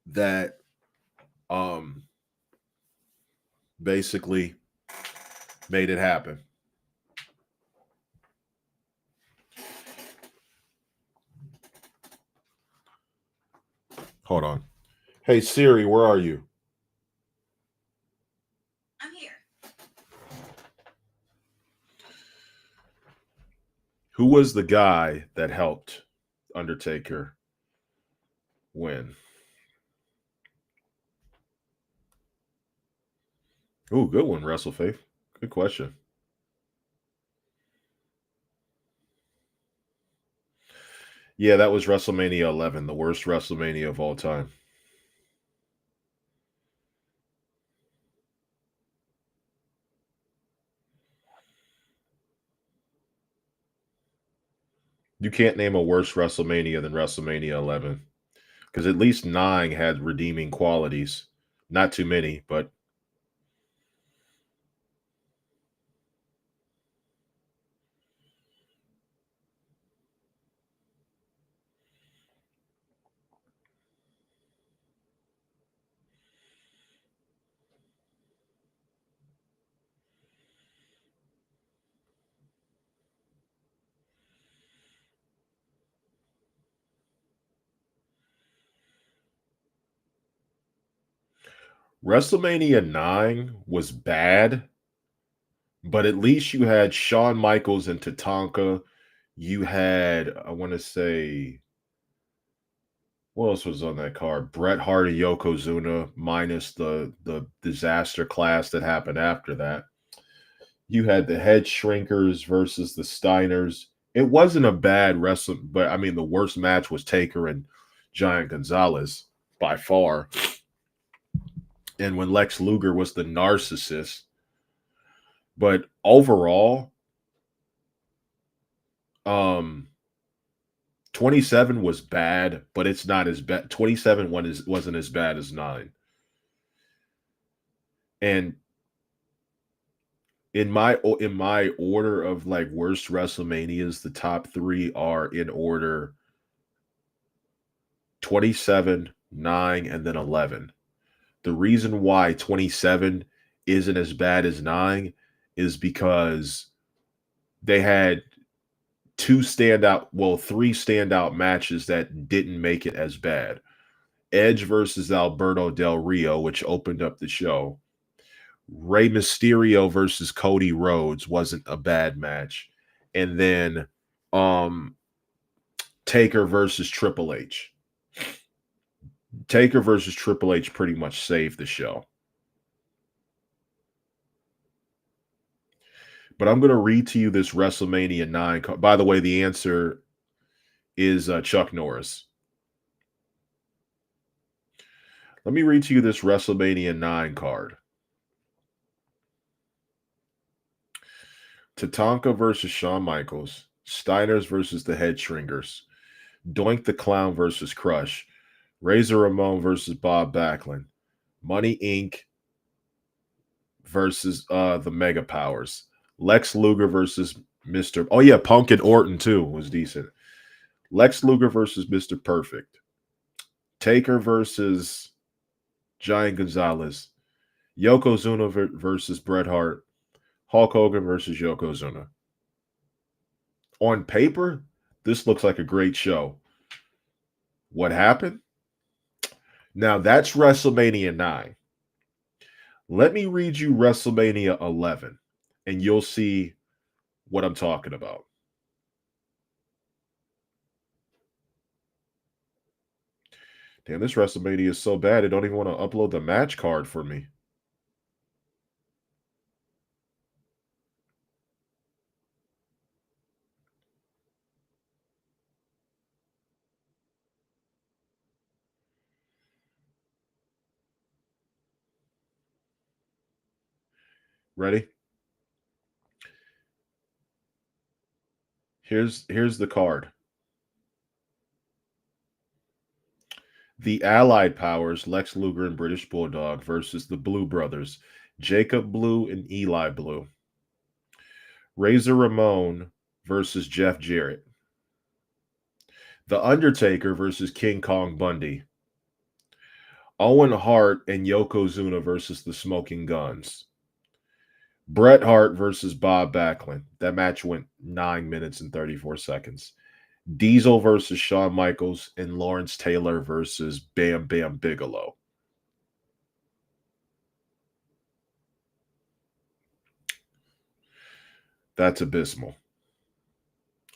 that basically made it happen? Hold on. Hey Siri, where are you? I'm here. Who was the guy that helped Undertaker win? Ooh, good one, WrestleFaith. Good question. Yeah, that was WrestleMania 11, the worst WrestleMania of all time. You can't name a worse WrestleMania than WrestleMania 11 because at least 9 had redeeming qualities. Not too many, but WrestleMania 9 was bad, but at least you had Shawn Michaels and Tatanka. You had, I want to say, what else was on that card? Bret Hart and Yokozuna, minus the disaster class that happened after that. You had the Head Shrinkers versus the Steiners. It wasn't a bad wrestling, but I mean, the worst match was Taker and Giant Gonzalez by far. And when Lex Luger was the narcissist. But overall, 27 was bad, but it's not as bad. 27 wasn't as bad as 9. And in my order of like worst WrestleManias, the top 3 are in order 27, 9, and then 11. The reason why 27 isn't as bad as 9 is because they had 3 standout matches that didn't make it as bad. Edge versus Alberto Del Rio, which opened up the show. Rey Mysterio versus Cody Rhodes wasn't a bad match. And then Taker versus Triple H. Taker versus Triple H pretty much saved the show. But I'm going to read to you this WrestleMania 9. By the way, the answer is Chuck Norris. Let me read to you this WrestleMania 9 card. Tatanka versus Shawn Michaels. Steiners versus the Head Shrinkers. Doink the Clown versus Crush. Razor Ramon versus Bob Backlund. Money Inc. versus the Mega Powers. Lex Luger versus Mr. Oh, yeah, Punk and Orton, too, was decent. Lex Luger versus Mr. Perfect. Taker versus Giant Gonzalez. Yokozuna versus Bret Hart. Hulk Hogan versus Yokozuna. On paper, this looks like a great show. What happened? Now that's WrestleMania 9. Let me read you WrestleMania 11, and you'll see what I'm talking about. Damn, this WrestleMania is so bad, it don't even want to upload the match card for me. Ready? Here's the card. The Allied Powers, Lex Luger and British Bulldog versus the Blue Brothers, Jacob Blue and Eli Blue. Razor Ramon versus Jeff Jarrett. The Undertaker versus King Kong Bundy. Owen Hart and Yokozuna versus the Smoking Guns. Bret Hart versus Bob Backlund. That match went 9 minutes and 34 seconds. Diesel versus Shawn Michaels and Lawrence Taylor versus Bam Bam Bigelow. That's abysmal.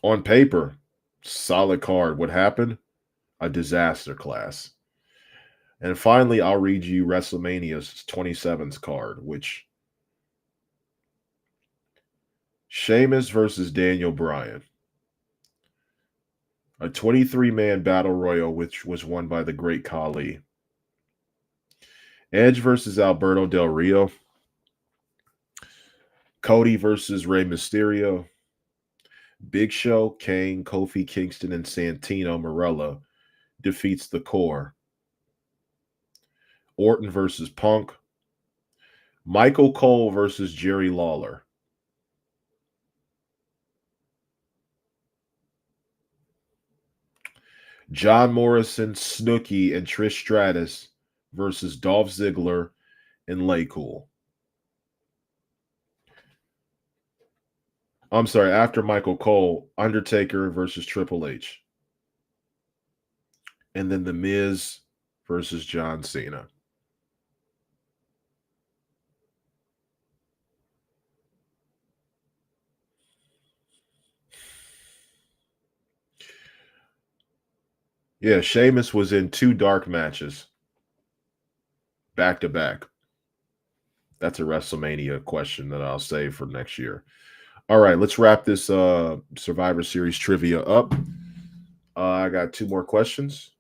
On paper, solid card. What happened? A disaster class. And finally, I'll read you WrestleMania's 27th card, which Sheamus versus Daniel Bryan. A 23-man battle royal, which was won by the Great Khali. Edge versus Alberto Del Rio. Cody versus Rey Mysterio. Big Show, Kane, Kofi Kingston, and Santino Marella defeats the Core. Orton versus Punk. Michael Cole versus Jerry Lawler. John Morrison, Snooki, and Trish Stratus versus Dolph Ziggler and LayCool. I'm sorry, after Michael Cole, Undertaker versus Triple H. And then The Miz versus John Cena. Yeah, Sheamus was in 2 dark matches back to back. That's a WrestleMania question that I'll save for next year. All right, let's wrap this Survivor Series trivia up. I got 2 more questions.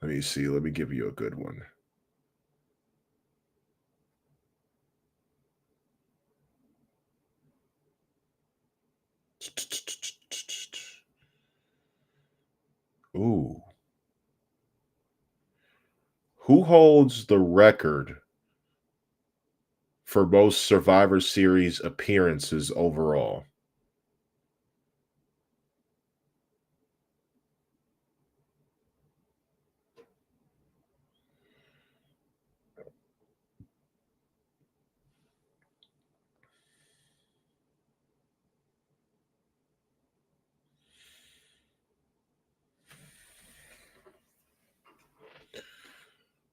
Let me see. Let me give you a good one. Ooh. Who holds the record for most Survivor Series appearances overall?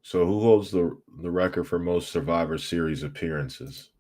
So who holds the record for most Survivor Series appearances?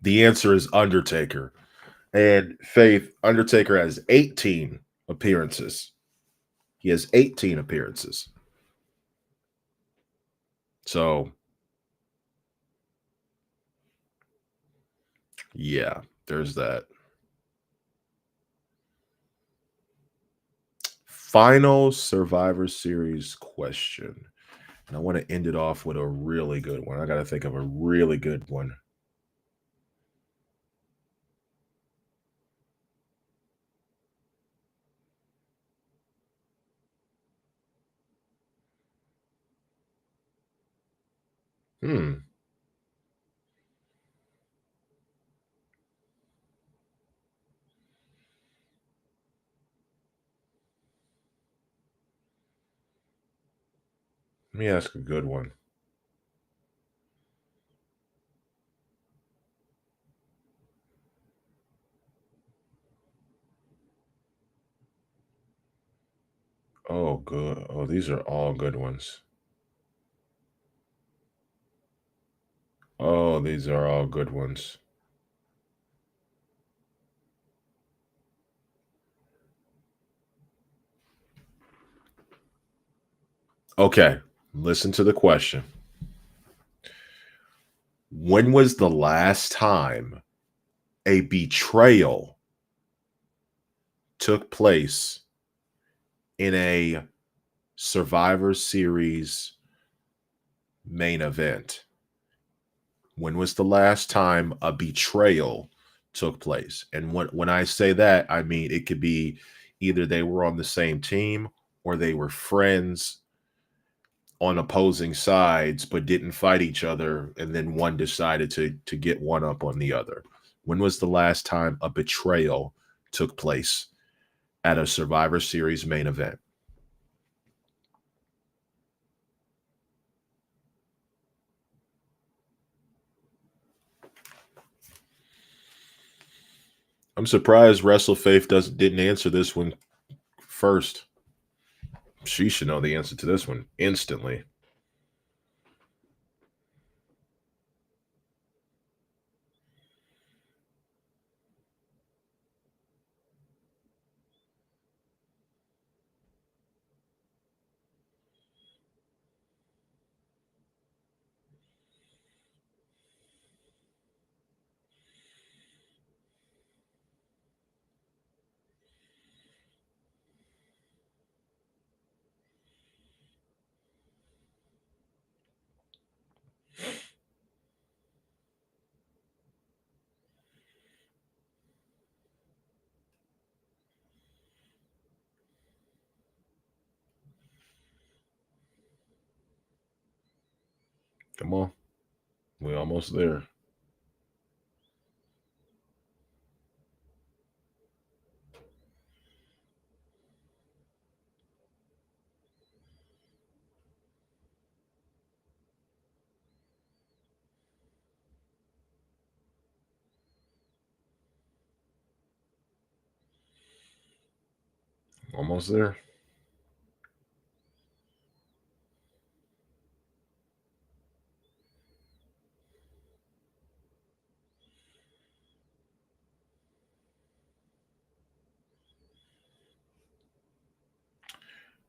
The answer is Undertaker. And Faith, Undertaker has 18 appearances. He has 18 appearances. So, yeah, there's that. Final Survivor Series question. And I want to end it off with a really good one. I got to think of a really good one. Hmm. Let me ask a good one. Oh, good. Oh, these are all good ones. Oh, these are all good ones. Okay, listen to the question. When was the last time a betrayal took place in a Survivor Series main event? When was the last time a betrayal took place? And when I say that, I mean it could be either they were on the same team or they were friends on opposing sides but didn't fight each other, and then one decided to get one up on the other. When was the last time a betrayal took place at a Survivor Series main event? I'm surprised WrestleFaith didn't answer this one first. She should know the answer to this one instantly. Come on. We're almost there. Almost there.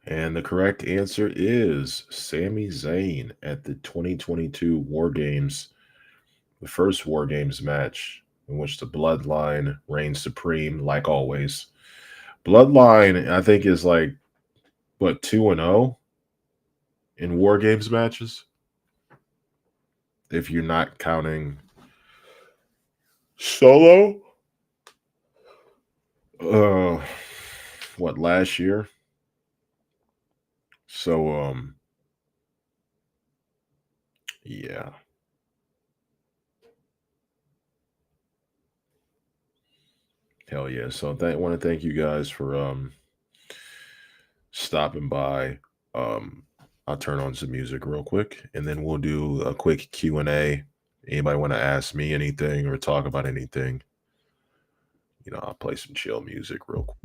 And the correct answer is Sami Zayn at the 2022 War Games, the first War Games match in which the Bloodline reigned supreme, like always. Bloodline, I think, is like, what, 2-0 in War Games matches? If you're not counting Solo? Uh, what, last year? So, yeah. Hell yeah. So I want to thank you guys for stopping by. I'll turn on some music real quick and then we'll do a quick Q&A. Anybody want to ask me anything or talk about anything? I'll play some chill music real quick.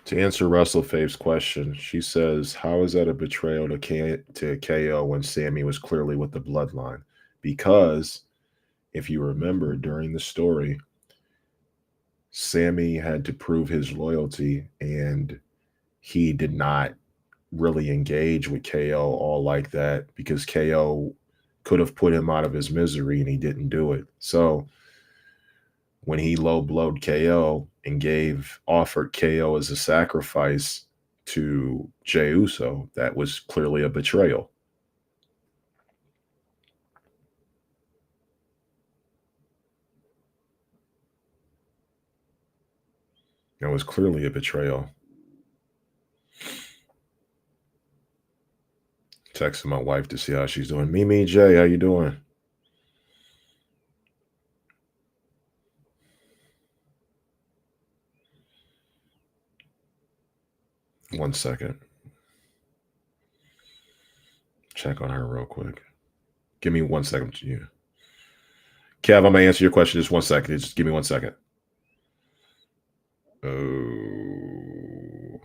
To answer Russell Fave's question, she says, "How is that a betrayal to KO when Sammy was clearly with the bloodline?" Because if you remember during the story, Sammy had to prove his loyalty, and he did not really engage with KO all like that because KO could have put him out of his misery, and he didn't do it. So when he low blowed KO and offered KO as a sacrifice to Jey Uso, that was clearly a betrayal. That was clearly a betrayal. Texting my wife to see how she's doing. Mimi J, how you doing? One second. Check on her real quick. Give me 1 second. Yeah. Kev, I'm gonna answer your question. Just 1 second. Just give me 1 second. Oh.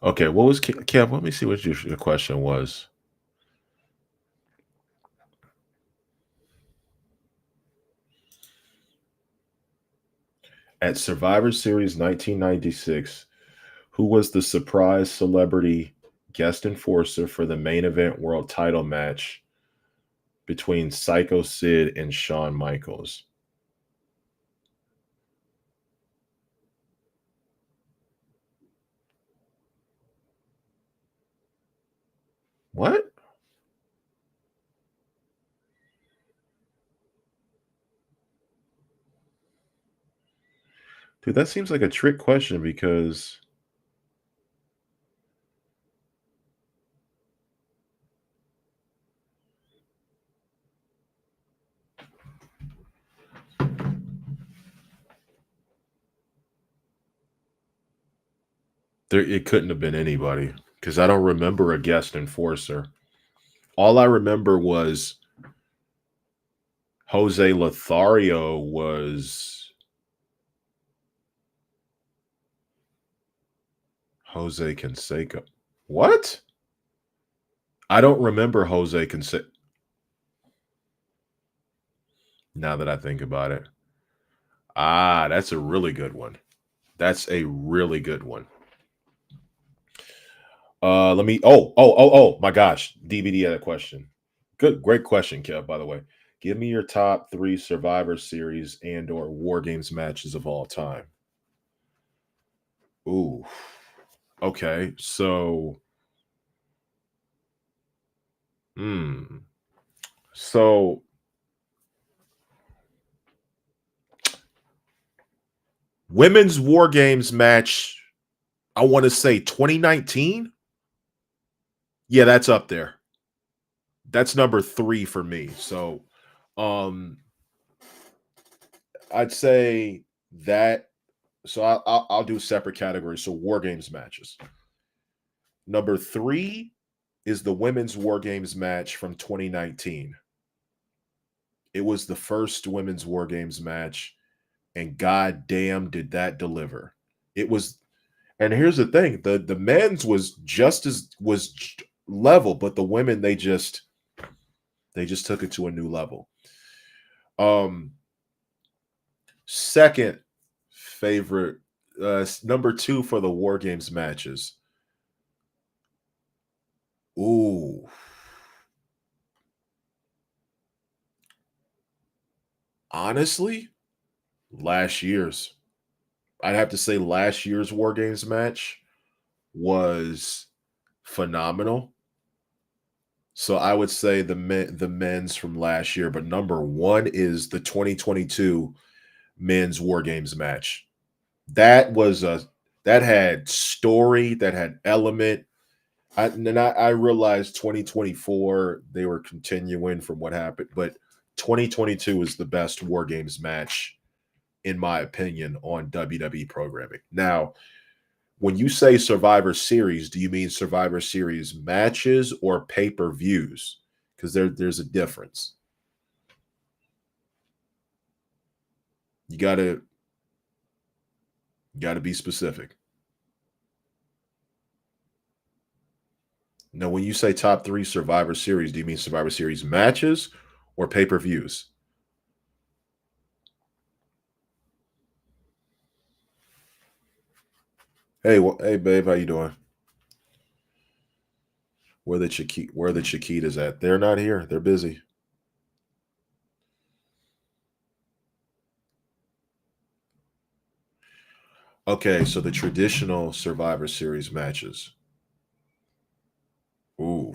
Okay, what was Kev? Let me see what your question was. At Survivor Series 1996, who was the surprise celebrity guest enforcer for the main event world title match between Psycho Sid and Shawn Michaels? What? Dude, that seems like a trick question because it couldn't have been anybody because I don't remember a guest enforcer. All I remember was Jose Lothario was Jose Canseco. What? I don't remember Jose Canseco. Now that I think about it. Ah, that's a really good one. That's a really good one. Let me. Oh! My gosh, DVD had a question. Great question, Kev. By the way, give me your top 3 Survivor Series and/or War Games matches of all time. Ooh. Okay, so. So. Women's War Games match. I want to say 2019. Yeah, that's up there. That's number 3 for me. So, I'd say that. So I'll do separate categories. So War Games matches. Number 3 is the Women's War Games match from 2019. It was the first Women's War Games match, and god damn did that deliver. It was, and here's the thing: the men's was level, but the women they just took it to a new level. Second favorite, number 2 for the War Games matches. Ooh. Honestly, last year's. I'd have to say last year's War Games match was phenomenal. So I would say the men's from last year, but number one is the 2022 men's War Games match. That had story, that had element. I realized 2024 they were continuing from what happened, but 2022 is the best War Games match, in my opinion, on WWE programming. Now, when you say Survivor Series, do you mean Survivor Series matches or pay-per-views? Because there's a difference. You gotta be specific. Now, when you say top 3 Survivor Series, do you mean Survivor Series matches or pay-per-views? Hey, hey, babe, how you doing? Where the Chiquitas at? They're not here. They're busy. Okay, so the traditional Survivor Series matches. Ooh.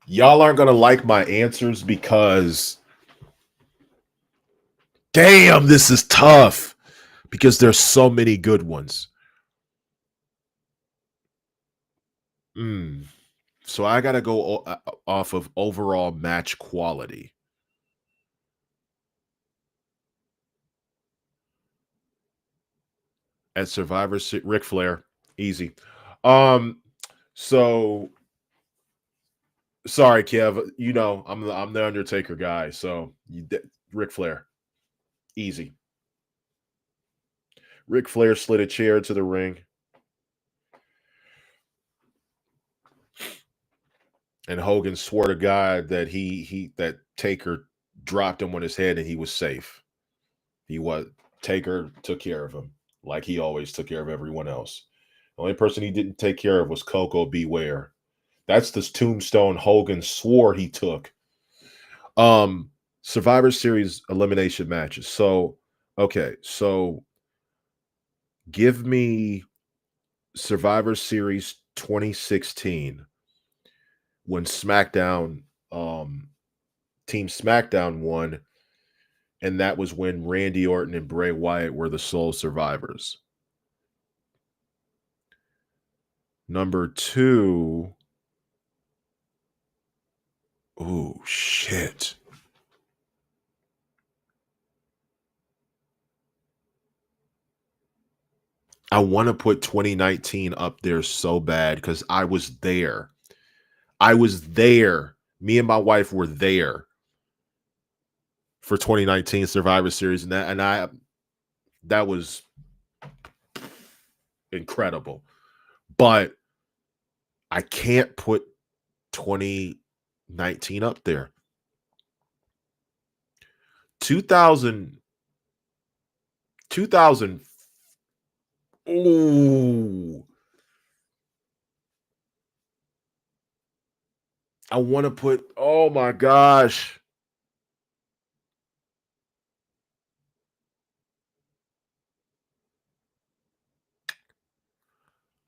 Y'all aren't going to like my answers because, damn, this is tough because there's so many good ones. So I got to go off of overall match quality. At Survivor Series, Ric Flair, easy. So sorry, Kev. You know I'm the Undertaker guy. So Ric Flair, easy. Ric Flair slid a chair to the ring, and Hogan swore to God that that Taker dropped him on his head and he was safe. Taker took care of him like he always took care of everyone else. The only person he didn't take care of was Coco Beware. That's the tombstone Hogan swore he took. Survivor Series elimination matches. So, okay, so give me Survivor Series 2016 when SmackDown, Team SmackDown won, and that was when Randy Orton and Bray Wyatt were the sole survivors. Number 2. Oh, shit. I want to put 2019 up there so bad because I was there. Me and my wife were there for 2019 Survivor Series, that was incredible. But I can't put 2019 up there. 2000. Ooh. I want to put, oh my gosh.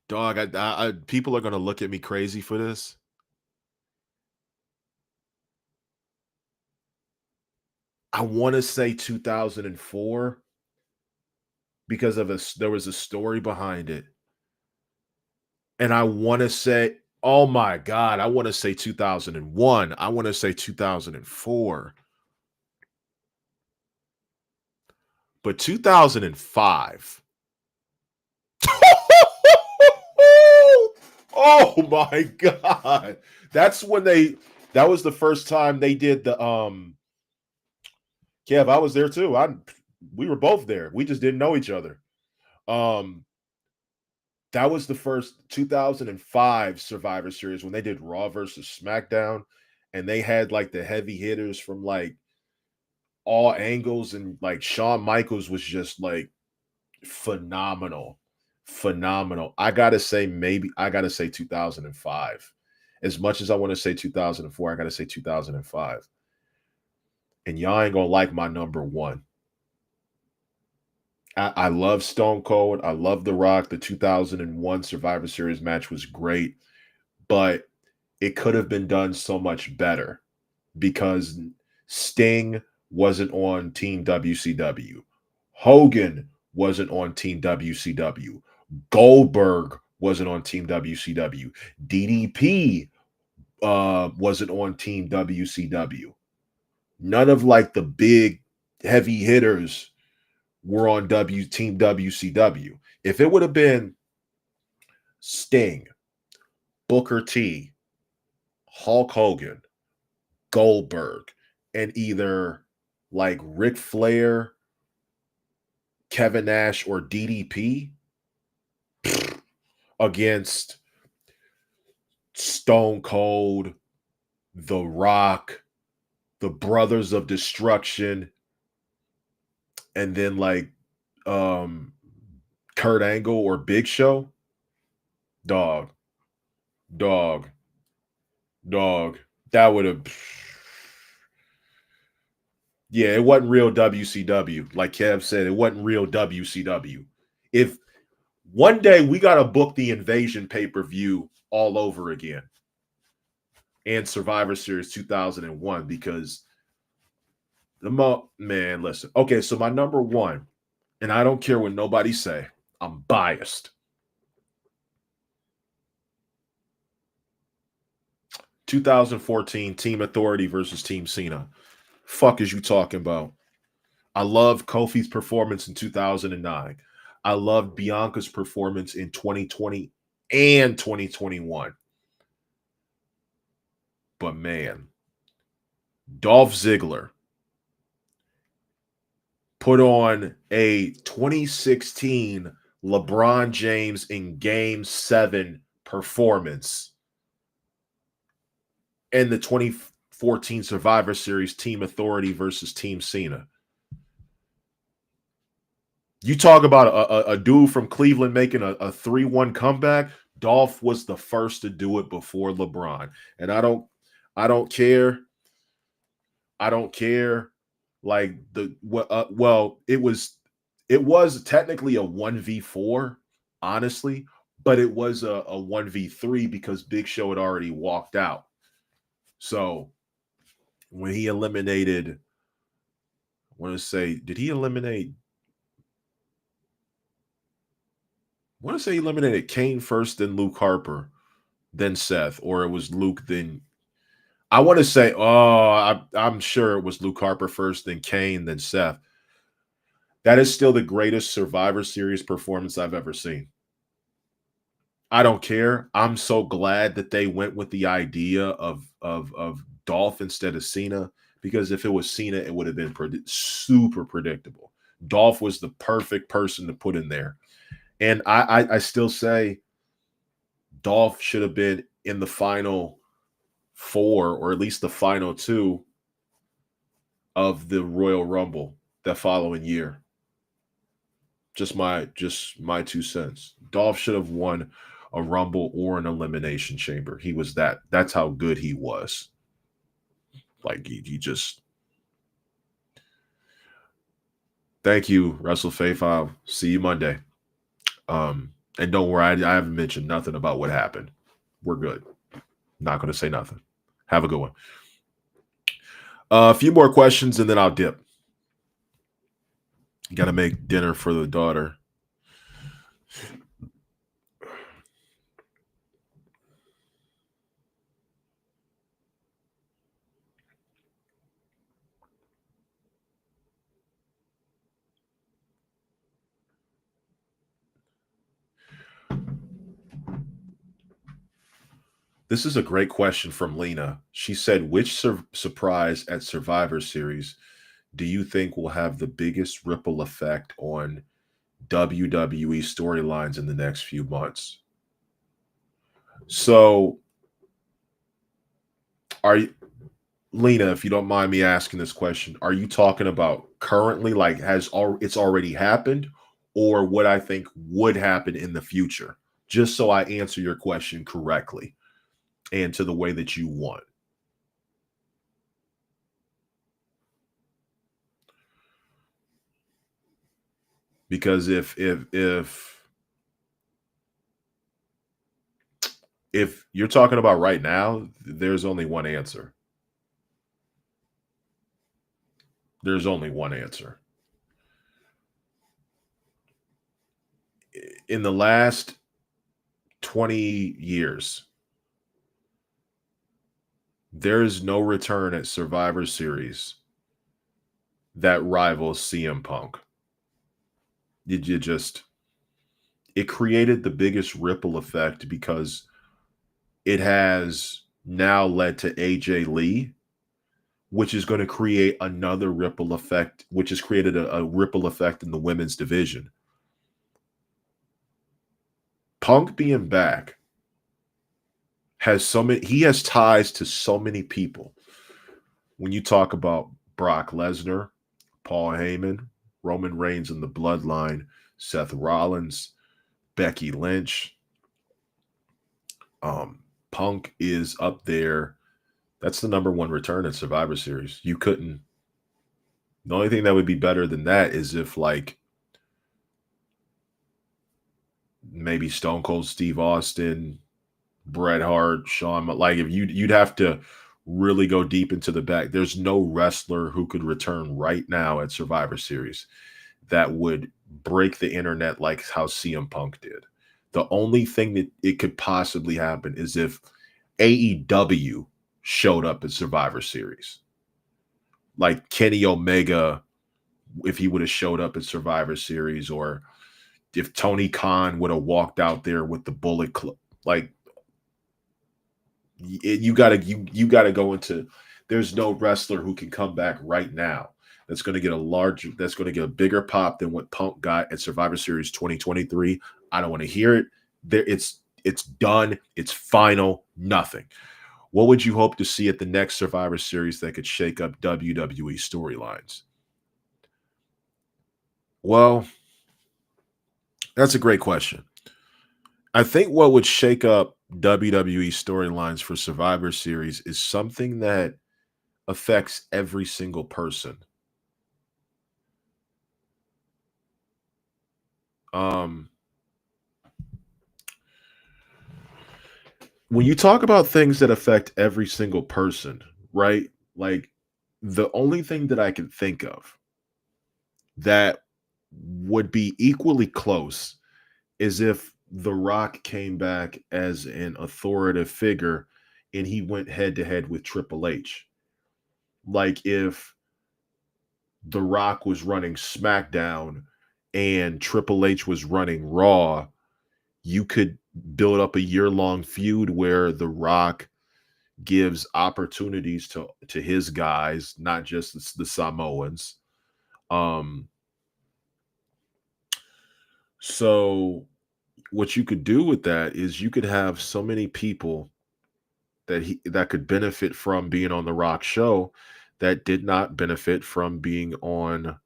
Dog, people are going to look at me crazy for this. I want to say 2004 because there was a story behind it. And I want to say, oh my God, I want to say 2001. I want to say 2004. But 2005. Oh my God. That was the first time they did the Kev, I was there too. We were both there. We just didn't know each other. That was the first 2005 Survivor Series when they did Raw versus SmackDown, and they had like the heavy hitters from like all angles, and like Shawn Michaels was just like phenomenal. I gotta say 2005. As much as I want to say 2004, I gotta say 2005. And y'all ain't gonna like my number 1. I love Stone Cold. I love The Rock. The 2001 Survivor Series match was great, but it could have been done so much better because Sting wasn't on Team WCW. Hogan wasn't on Team WCW. Goldberg wasn't on Team WCW. DDP wasn't on Team WCW. None of like the big heavy hitters were on Team WCW. If it would have been Sting, Booker T, Hulk Hogan, Goldberg, and either like Ric Flair, Kevin Nash, or DDP against Stone Cold, The Rock, the Brothers of Destruction, and then like Kurt Angle or Big Show, dog, dog, dog. That would have, yeah, it wasn't real WCW. Like Kev said, it wasn't real WCW. If one day we got to book the Invasion pay-per-view all over again and Survivor Series 2001 because man, listen. Okay, so my number one, and I don't care what nobody say, I'm biased. 2014 Team Authority versus Team Cena. Fuck is you talking about? I love Kofi's performance in 2009. I love Bianca's performance in 2020 and 2021. But man, Dolph Ziggler put on a 2016 LeBron James in Game 7 performance in the 2014 Survivor Series Team Authority versus Team Cena. You talk about a dude from Cleveland making a 3-1 comeback. Dolph was the first to do it before LeBron. And I don't care. I don't care. Like well, it was technically a 1v4, honestly, but it was a 1v3 because Big Show had already walked out. So when he eliminated, I want to say, did he eliminate? I want to say he eliminated Kane first, then Luke Harper, then Seth, or it was Luke, then I want to say, I'm sure it was Luke Harper first, then Kane, then Seth. That is still the greatest Survivor Series performance I've ever seen. I don't care. I'm so glad that they went with the idea of Dolph instead of Cena, because if it was Cena, it would have been super predictable. Dolph was the perfect person to put in there. And I still say Dolph should have been in the final 4 or at least the final 2 of the Royal Rumble that following year. Just my 2 cents. Dolph should have won a Rumble or an Elimination Chamber. He was that's how good he was. Like he just. Thank you, WrestleFaith. I'll see you Monday. And don't worry, I haven't mentioned nothing about what happened. We're good. Not going to say nothing. Have a good one. A few more questions and then I'll dip. Got to make dinner for the daughter. This is a great question from Lena. She said, which surprise at Survivor Series do you think will have the biggest ripple effect on WWE storylines in the next few months? So, Lena, if you don't mind me asking this question, are you talking about currently, like it's already happened, or what I think would happen in the future? Just so I answer your question correctly and to the way that you want. Because if you're talking about right now, there's only one answer. There's only one answer. In the last 20 years, there is no return at Survivor Series that rivals CM Punk. You just it created the biggest ripple effect because it has now led to AJ Lee, which is going to create another ripple effect, which has created a ripple effect in the women's division. Punk being back he has ties to so many people. When you talk about Brock Lesnar, Paul Heyman, Roman Reigns in the Bloodline, Seth Rollins, Becky Lynch, Punk is up there. That's the number one return at Survivor Series. The only thing that would be better than that is if like maybe Stone Cold Steve Austin, Bret Hart, Shawn, like if you'd have to really go deep into the back. There's no wrestler who could return right now at Survivor Series that would break the internet like how CM Punk did. The only thing that it could possibly happen is if AEW showed up at Survivor Series. Like Kenny Omega, if he would have showed up at Survivor Series, or if Tony Khan would have walked out there with the Bullet Club, like you gotta go into. There's no wrestler who can come back right now that's going to get a bigger pop than what Punk got at Survivor Series 2023. I don't want to hear it. It's done. It's final. Nothing. What would you hope to see at the next Survivor Series that could shake up WWE storylines? Well, that's a great question. I think what would shake up WWE storylines for Survivor Series is something that affects every single person. When you talk about things that affect every single person, right? Like the only thing that I can think of that would be equally close is if The Rock came back as an authoritative figure and he went head to head with Triple H. Like if The Rock was running SmackDown and Triple H was running Raw, you could build up a year-long feud where The Rock gives opportunities to his guys, not just the Samoans. So what you could do with that is you could have so many people that could benefit from being on the Rock show that did not benefit from being on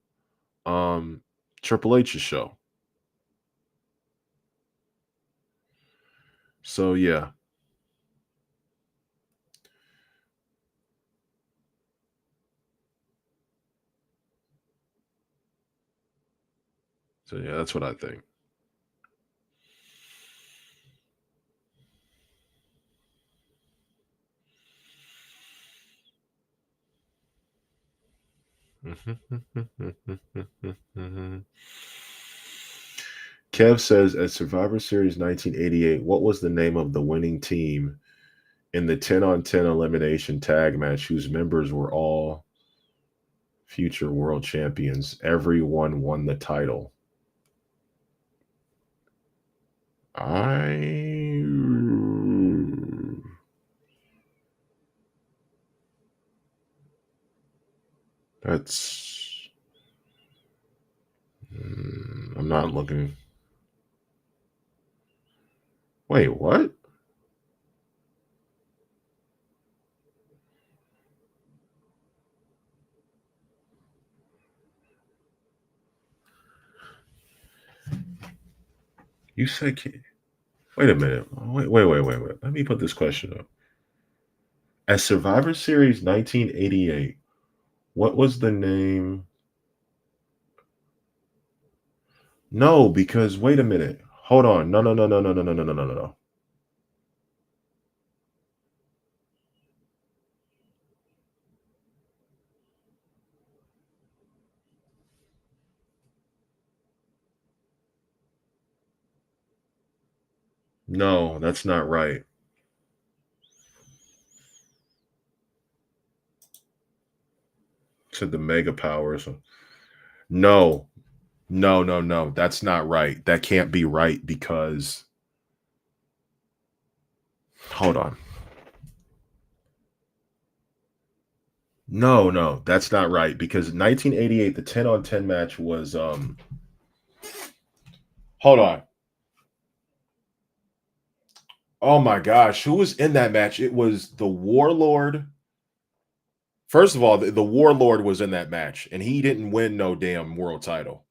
Triple H's show. So yeah. So yeah, that's what I think. Kev says at Survivor Series 1988, what was the name of the winning team in the 10-on-10 elimination tag match whose members were all future world champions? Everyone won the title. I'm not looking. Wait, what? You said, wait a minute. Wait. Let me put this question up. At Survivor Series 1988, what was the name? No, because wait a minute. Hold on. No, no, no, no, no, no, no, no, no, no, no. No, that's not right. Said the mega powers. No, no, no, no. That's not right. That can't be right because hold on. No, no, that's not right because 1988, the 10 on 10 match was hold on. Oh my gosh, who was in that match? It was the Warlord. First of all, the Warlord was in that match, and he didn't win no damn world title.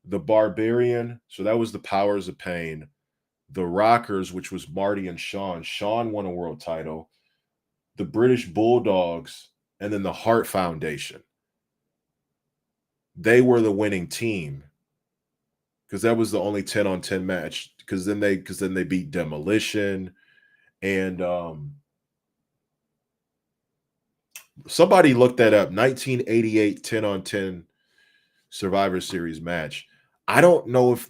The Barbarian, so that was the Powers of Pain. The Rockers, which was Marty and Sean. Sean won a world title. The British Bulldogs, and then the Hart Foundation. They were the winning team because that was the only 10 on 10 match. Because then they beat Demolition and somebody looked that up. 1988 10 on 10 Survivor Series match. I don't know if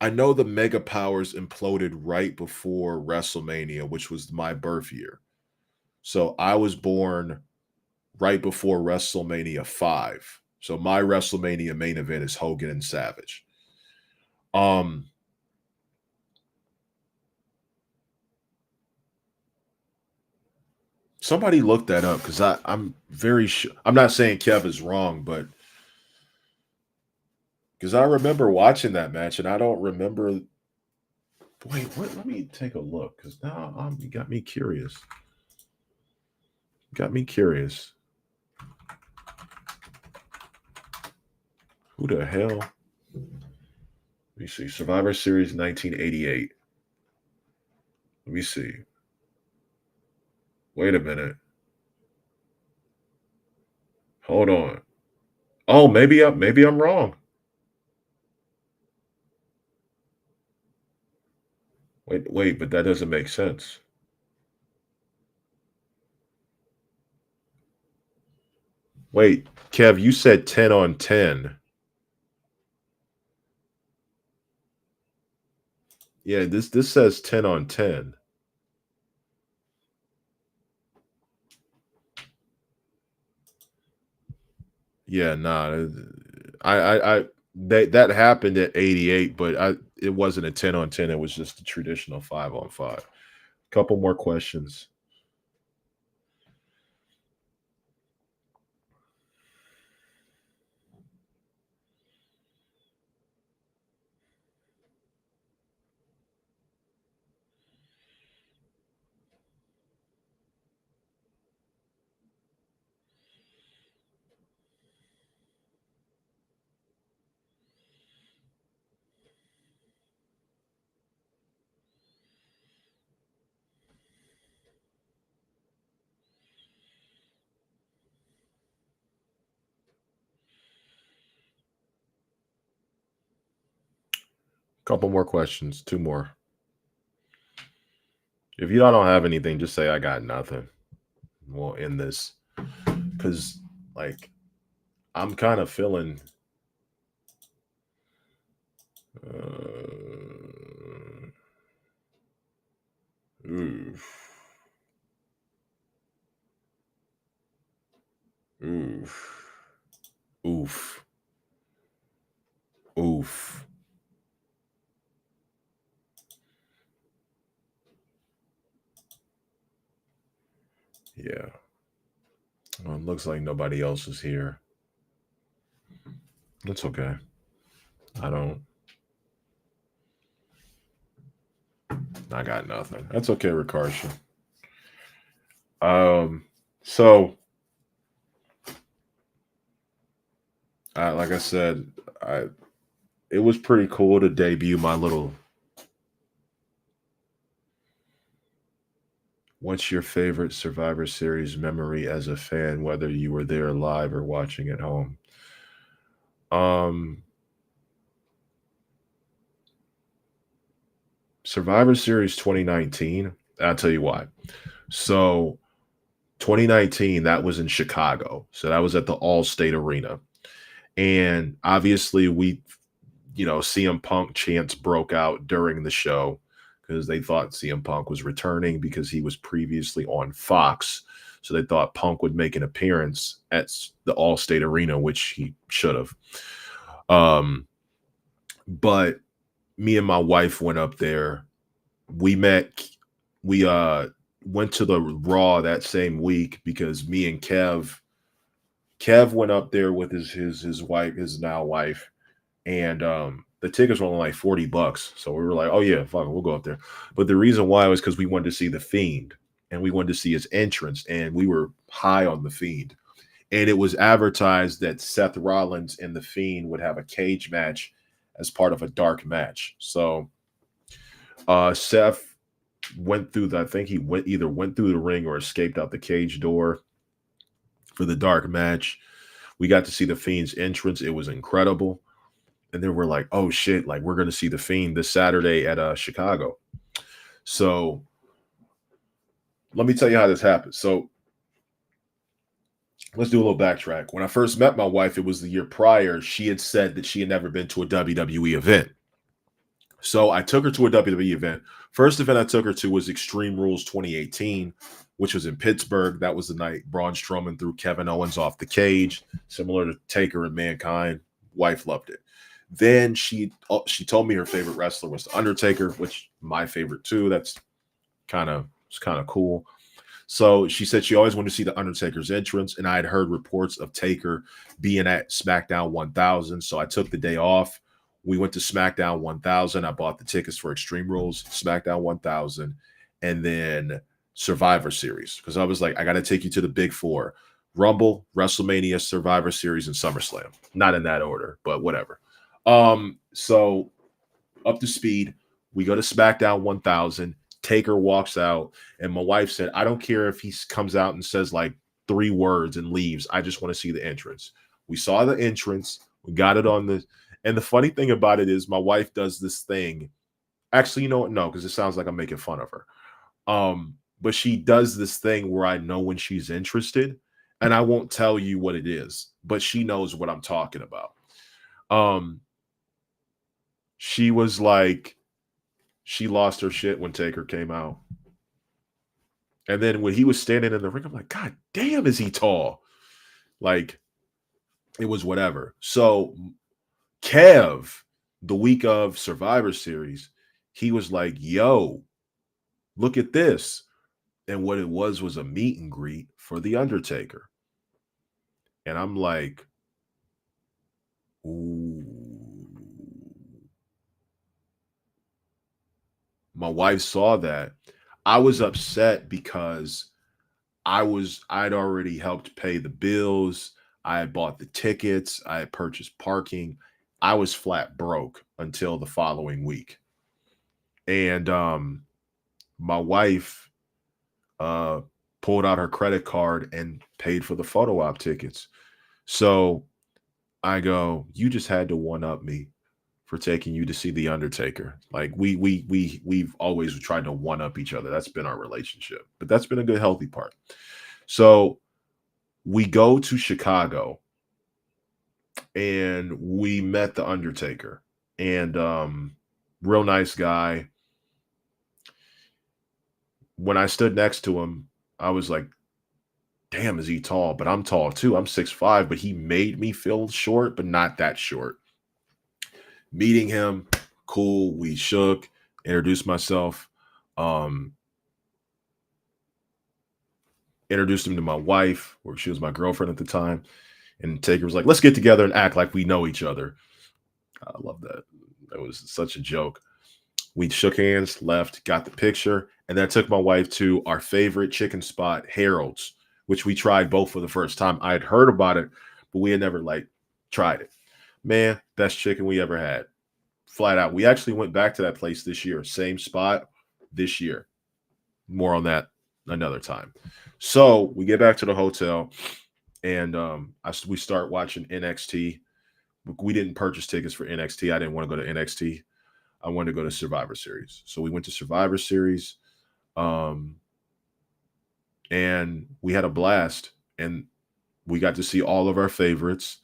I know the Mega Powers imploded right before WrestleMania, which was my birth year. So I was born right before WrestleMania 5. So my WrestleMania main event is Hogan and Savage. Somebody looked that up because I'm very sure. I'm not saying Kev is wrong, but because I remember watching that match and I don't remember. Wait, what? Let me take a look because now you got me curious. Got me curious. Who the hell? Let me see. Survivor Series 1988. Let me see. Wait a minute. Hold on. Oh, maybe I'm wrong. Wait, but that doesn't make sense. Wait, Kev, you said 10 on 10. Yeah, this says 10 on 10. Yeah, nah. I that happened at 88, but it wasn't a 10 on 10. It was just a traditional 5 on 5. Couple more questions. Couple more questions. Two more. If you don't have anything, just say I got nothing. We'll end this because, like, I'm kind of feeling. Oof, oof, oof, oof. Yeah. Well, it looks like nobody else is here. That's okay. I don't. I got nothing. That's okay, Ricardson. So like I said, I it was pretty cool to debut my little. What's your favorite Survivor Series memory as a fan, whether you were there live or watching at home? Survivor Series 2019. I'll tell you why. So 2019, that was in Chicago. So that was at the All-State Arena. And obviously CM Punk chants broke out during the show because they thought CM Punk was returning because he was previously on Fox. So they thought Punk would make an appearance at the All-State Arena, which he should have. But me and my wife went up there. We went to the Raw that same week because me and Kev went up there with his wife, his now wife, and the tickets were only like $40. So we were like, oh yeah, fuck it, we'll go up there. But the reason why was because we wanted to see the Fiend and we wanted to see his entrance, and we were high on the Fiend. And it was advertised that Seth Rollins and the Fiend would have a cage match as part of a dark match. So Seth went through I think he either went through the ring or escaped out the cage door for the dark match. We got to see the Fiend's entrance. It was incredible. And then we're like, oh shit, like we're going to see the Fiend this Saturday at Chicago. So let me tell you how this happened. So let's do a little backtrack. When I first met my wife, it was the year prior. She had said that she had never been to a WWE event. So I took her to a WWE event. First event I took her to was Extreme Rules 2018, which was in Pittsburgh. That was the night Braun Strowman threw Kevin Owens off the cage, similar to Taker and Mankind. Wife loved it. Then she told me her favorite wrestler was The Undertaker, which my favorite too. That's kind of cool. So she said she always wanted to see The Undertaker's entrance, and I had heard reports of Taker being at SmackDown 1000. So I took the day off. We went to SmackDown 1000. I bought the tickets for Extreme Rules, SmackDown 1000, and then Survivor Series, because I was like, I got to take you to the big four: Rumble, WrestleMania, Survivor Series, and SummerSlam. Not in that order, but whatever. So up to speed, we go to SmackDown 1000. Taker walks out, and my wife said, I don't care if he comes out and says like 3 words and leaves. I just want to see the entrance. We saw the entrance. We got it on the. And the funny thing about it is my wife does this thing. Actually, you know what? No, because it sounds like I'm making fun of her. But she does this thing where I know when she's interested, and I won't tell you what it is, but she knows what I'm talking about. She was like, she lost her shit when Taker came out. And then when he was standing in the ring, I'm like, God damn, is he tall? Like, it was whatever. So Kev, the week of Survivor Series, he was like, yo, look at this. And what it was a meet and greet for The Undertaker. And I'm like, ooh. My wife saw that. I was upset because I'd already helped pay the bills. I had bought the tickets. I had purchased parking. I was flat broke until the following week. And my wife pulled out her credit card and paid for the photo op tickets. So I go, you just had to one-up me for taking you to see The Undertaker. Like we've always tried to one-up each other. That's been our relationship. But that's been a good, healthy part. So we go to Chicago and we met The Undertaker. And real nice guy. When I stood next to him, I was like, damn, is he tall? But I'm tall too. I'm 6'5", but he made me feel short, but not that short. Meeting him, cool. We shook, introduced myself, introduced him to my wife, or she was my girlfriend at the time. And Taker was like, let's get together and act like we know each other. I love that. That was such a joke. We shook hands, left, got the picture, and then I took my wife to our favorite chicken spot, Harold's, which we tried both for the first time. I had heard about it, but we had never tried it. Man, best chicken we ever had. Flat out. We actually went back to that place this year. Same spot this year. More on that another time. So we get back to the hotel, and we start watching NXT. we didn't purchase tickets for NXT. I didn't want to go to NXT. I wanted to go to Survivor Series. So we went to Survivor Series. And we had a blast. And we got to see all of our favorites.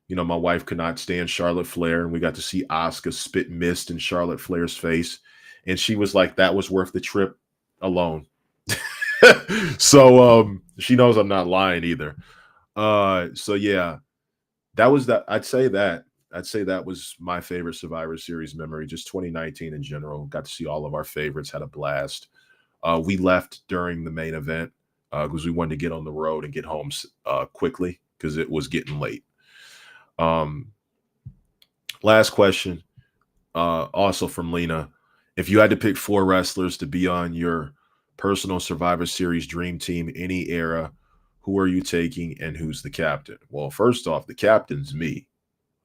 You know, my wife could not stand Charlotte Flair, and we got to see Asuka spit mist in Charlotte Flair's face. And she was like, that was worth the trip alone. So she knows I'm not lying either. So yeah, that was that. I'd say that was my favorite Survivor Series memory, just 2019 in general. Got to see all of our favorites, had a blast. We left during the main event because we wanted to get on the road and get home quickly because it was getting late. Last question, also from Lena. If you had to pick 4 wrestlers to be on your personal Survivor Series dream team, any era, who are you taking and who's the captain? Well, first off, the captain's me.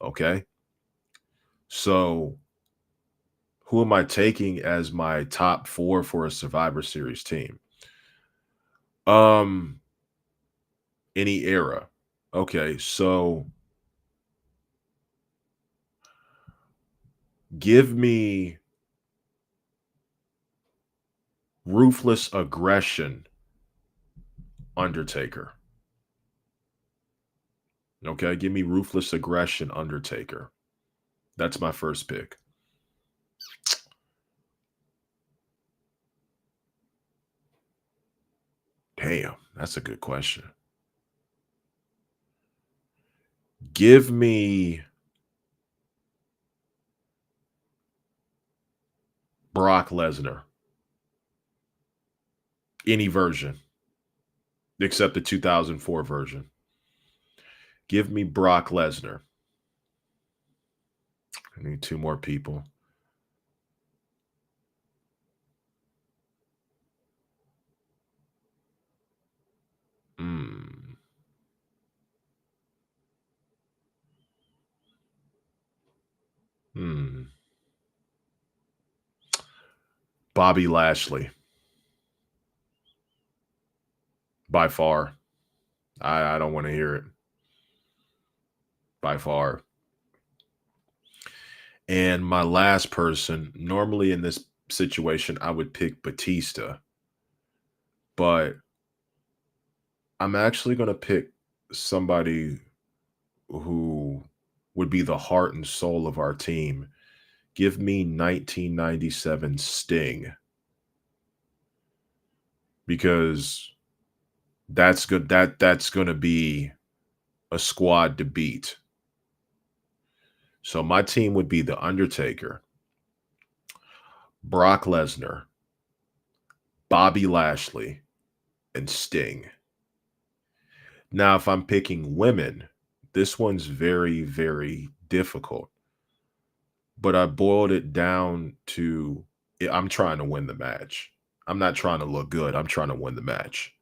Okay. So who am I taking as my top 4 for a Survivor Series team? Any era. Okay, so give me Ruthless Aggression Undertaker. Okay, give me Ruthless Aggression Undertaker. That's my first pick. Damn, that's a good question. Give me Brock Lesnar. Any version except the 2004 version. Give me Brock Lesnar. I need 2 more people. Bobby Lashley. By far. I don't want to hear it. By far. And my last person, normally in this situation, I would pick Batista. But I'm actually going to pick somebody who would be the heart and soul of our team. Give me 1997 Sting. Because that's good. That's going to be a squad to beat. So my team would be The Undertaker, Brock Lesnar, Bobby Lashley, and Sting. Now, if I'm picking women, this one's very, very difficult. But I boiled it down to I'm trying to win the match. I'm not trying to look good. I'm trying to win the match.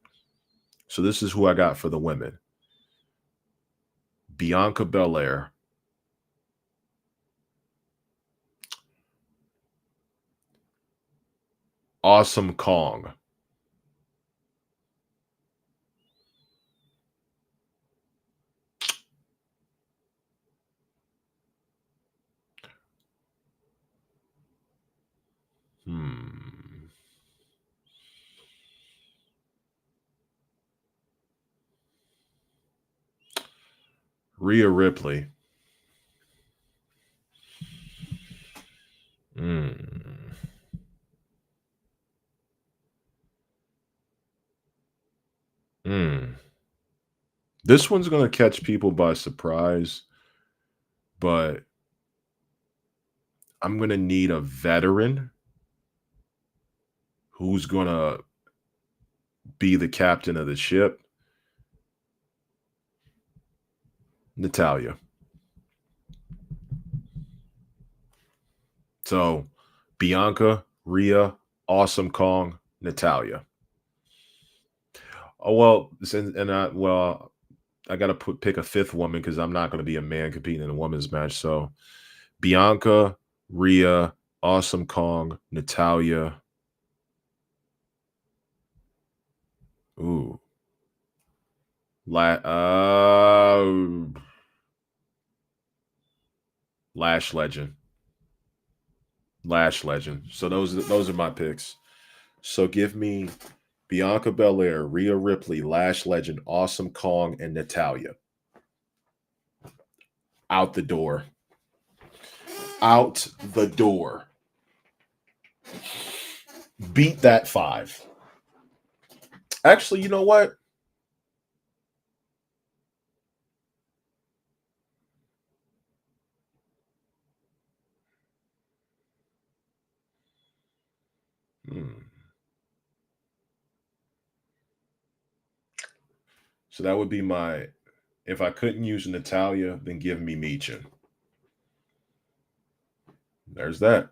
So this is who I got for the women. Bianca Belair, Awesome Kong, Rhea Ripley. This one's going to catch people by surprise, but I'm going to need a veteran who's going to be the captain of the ship. Natalya. So Bianca, Rhea, Awesome Kong, Natalya. Oh well, I got to pick a 5th woman because I'm not going to be a man competing in a women's match. So Bianca, Rhea, Awesome Kong, Natalya. Ooh. Lash Legend. Lash Legend. So those are my picks. So give me Bianca Belair, Rhea Ripley, Lash Legend, Awesome Kong, and Natalya. Out the door. Out the door. Beat that 5. Actually, you know what? So that would be my. If I couldn't use Natalya, then give me Michin. There's that.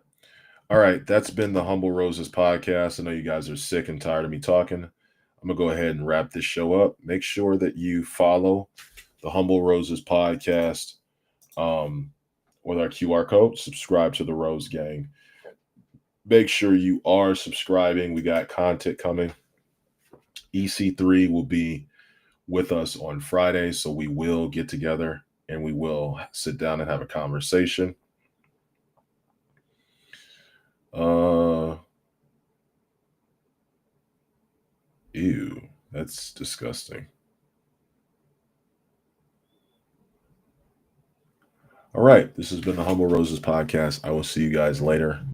All right, that's been the Humble Roses podcast. I know you guys are sick and tired of me talking. I'm going to go ahead and wrap this show up. Make sure that you follow the Humble Roses podcast with our QR code. Subscribe to the Rose Gang. Make sure you are subscribing. We got content coming. EC3 will be with us on Friday, so we will get together and we will sit down and have a conversation. Ew, that's disgusting. All right, this has been the Humble Roses podcast. I will see you guys later.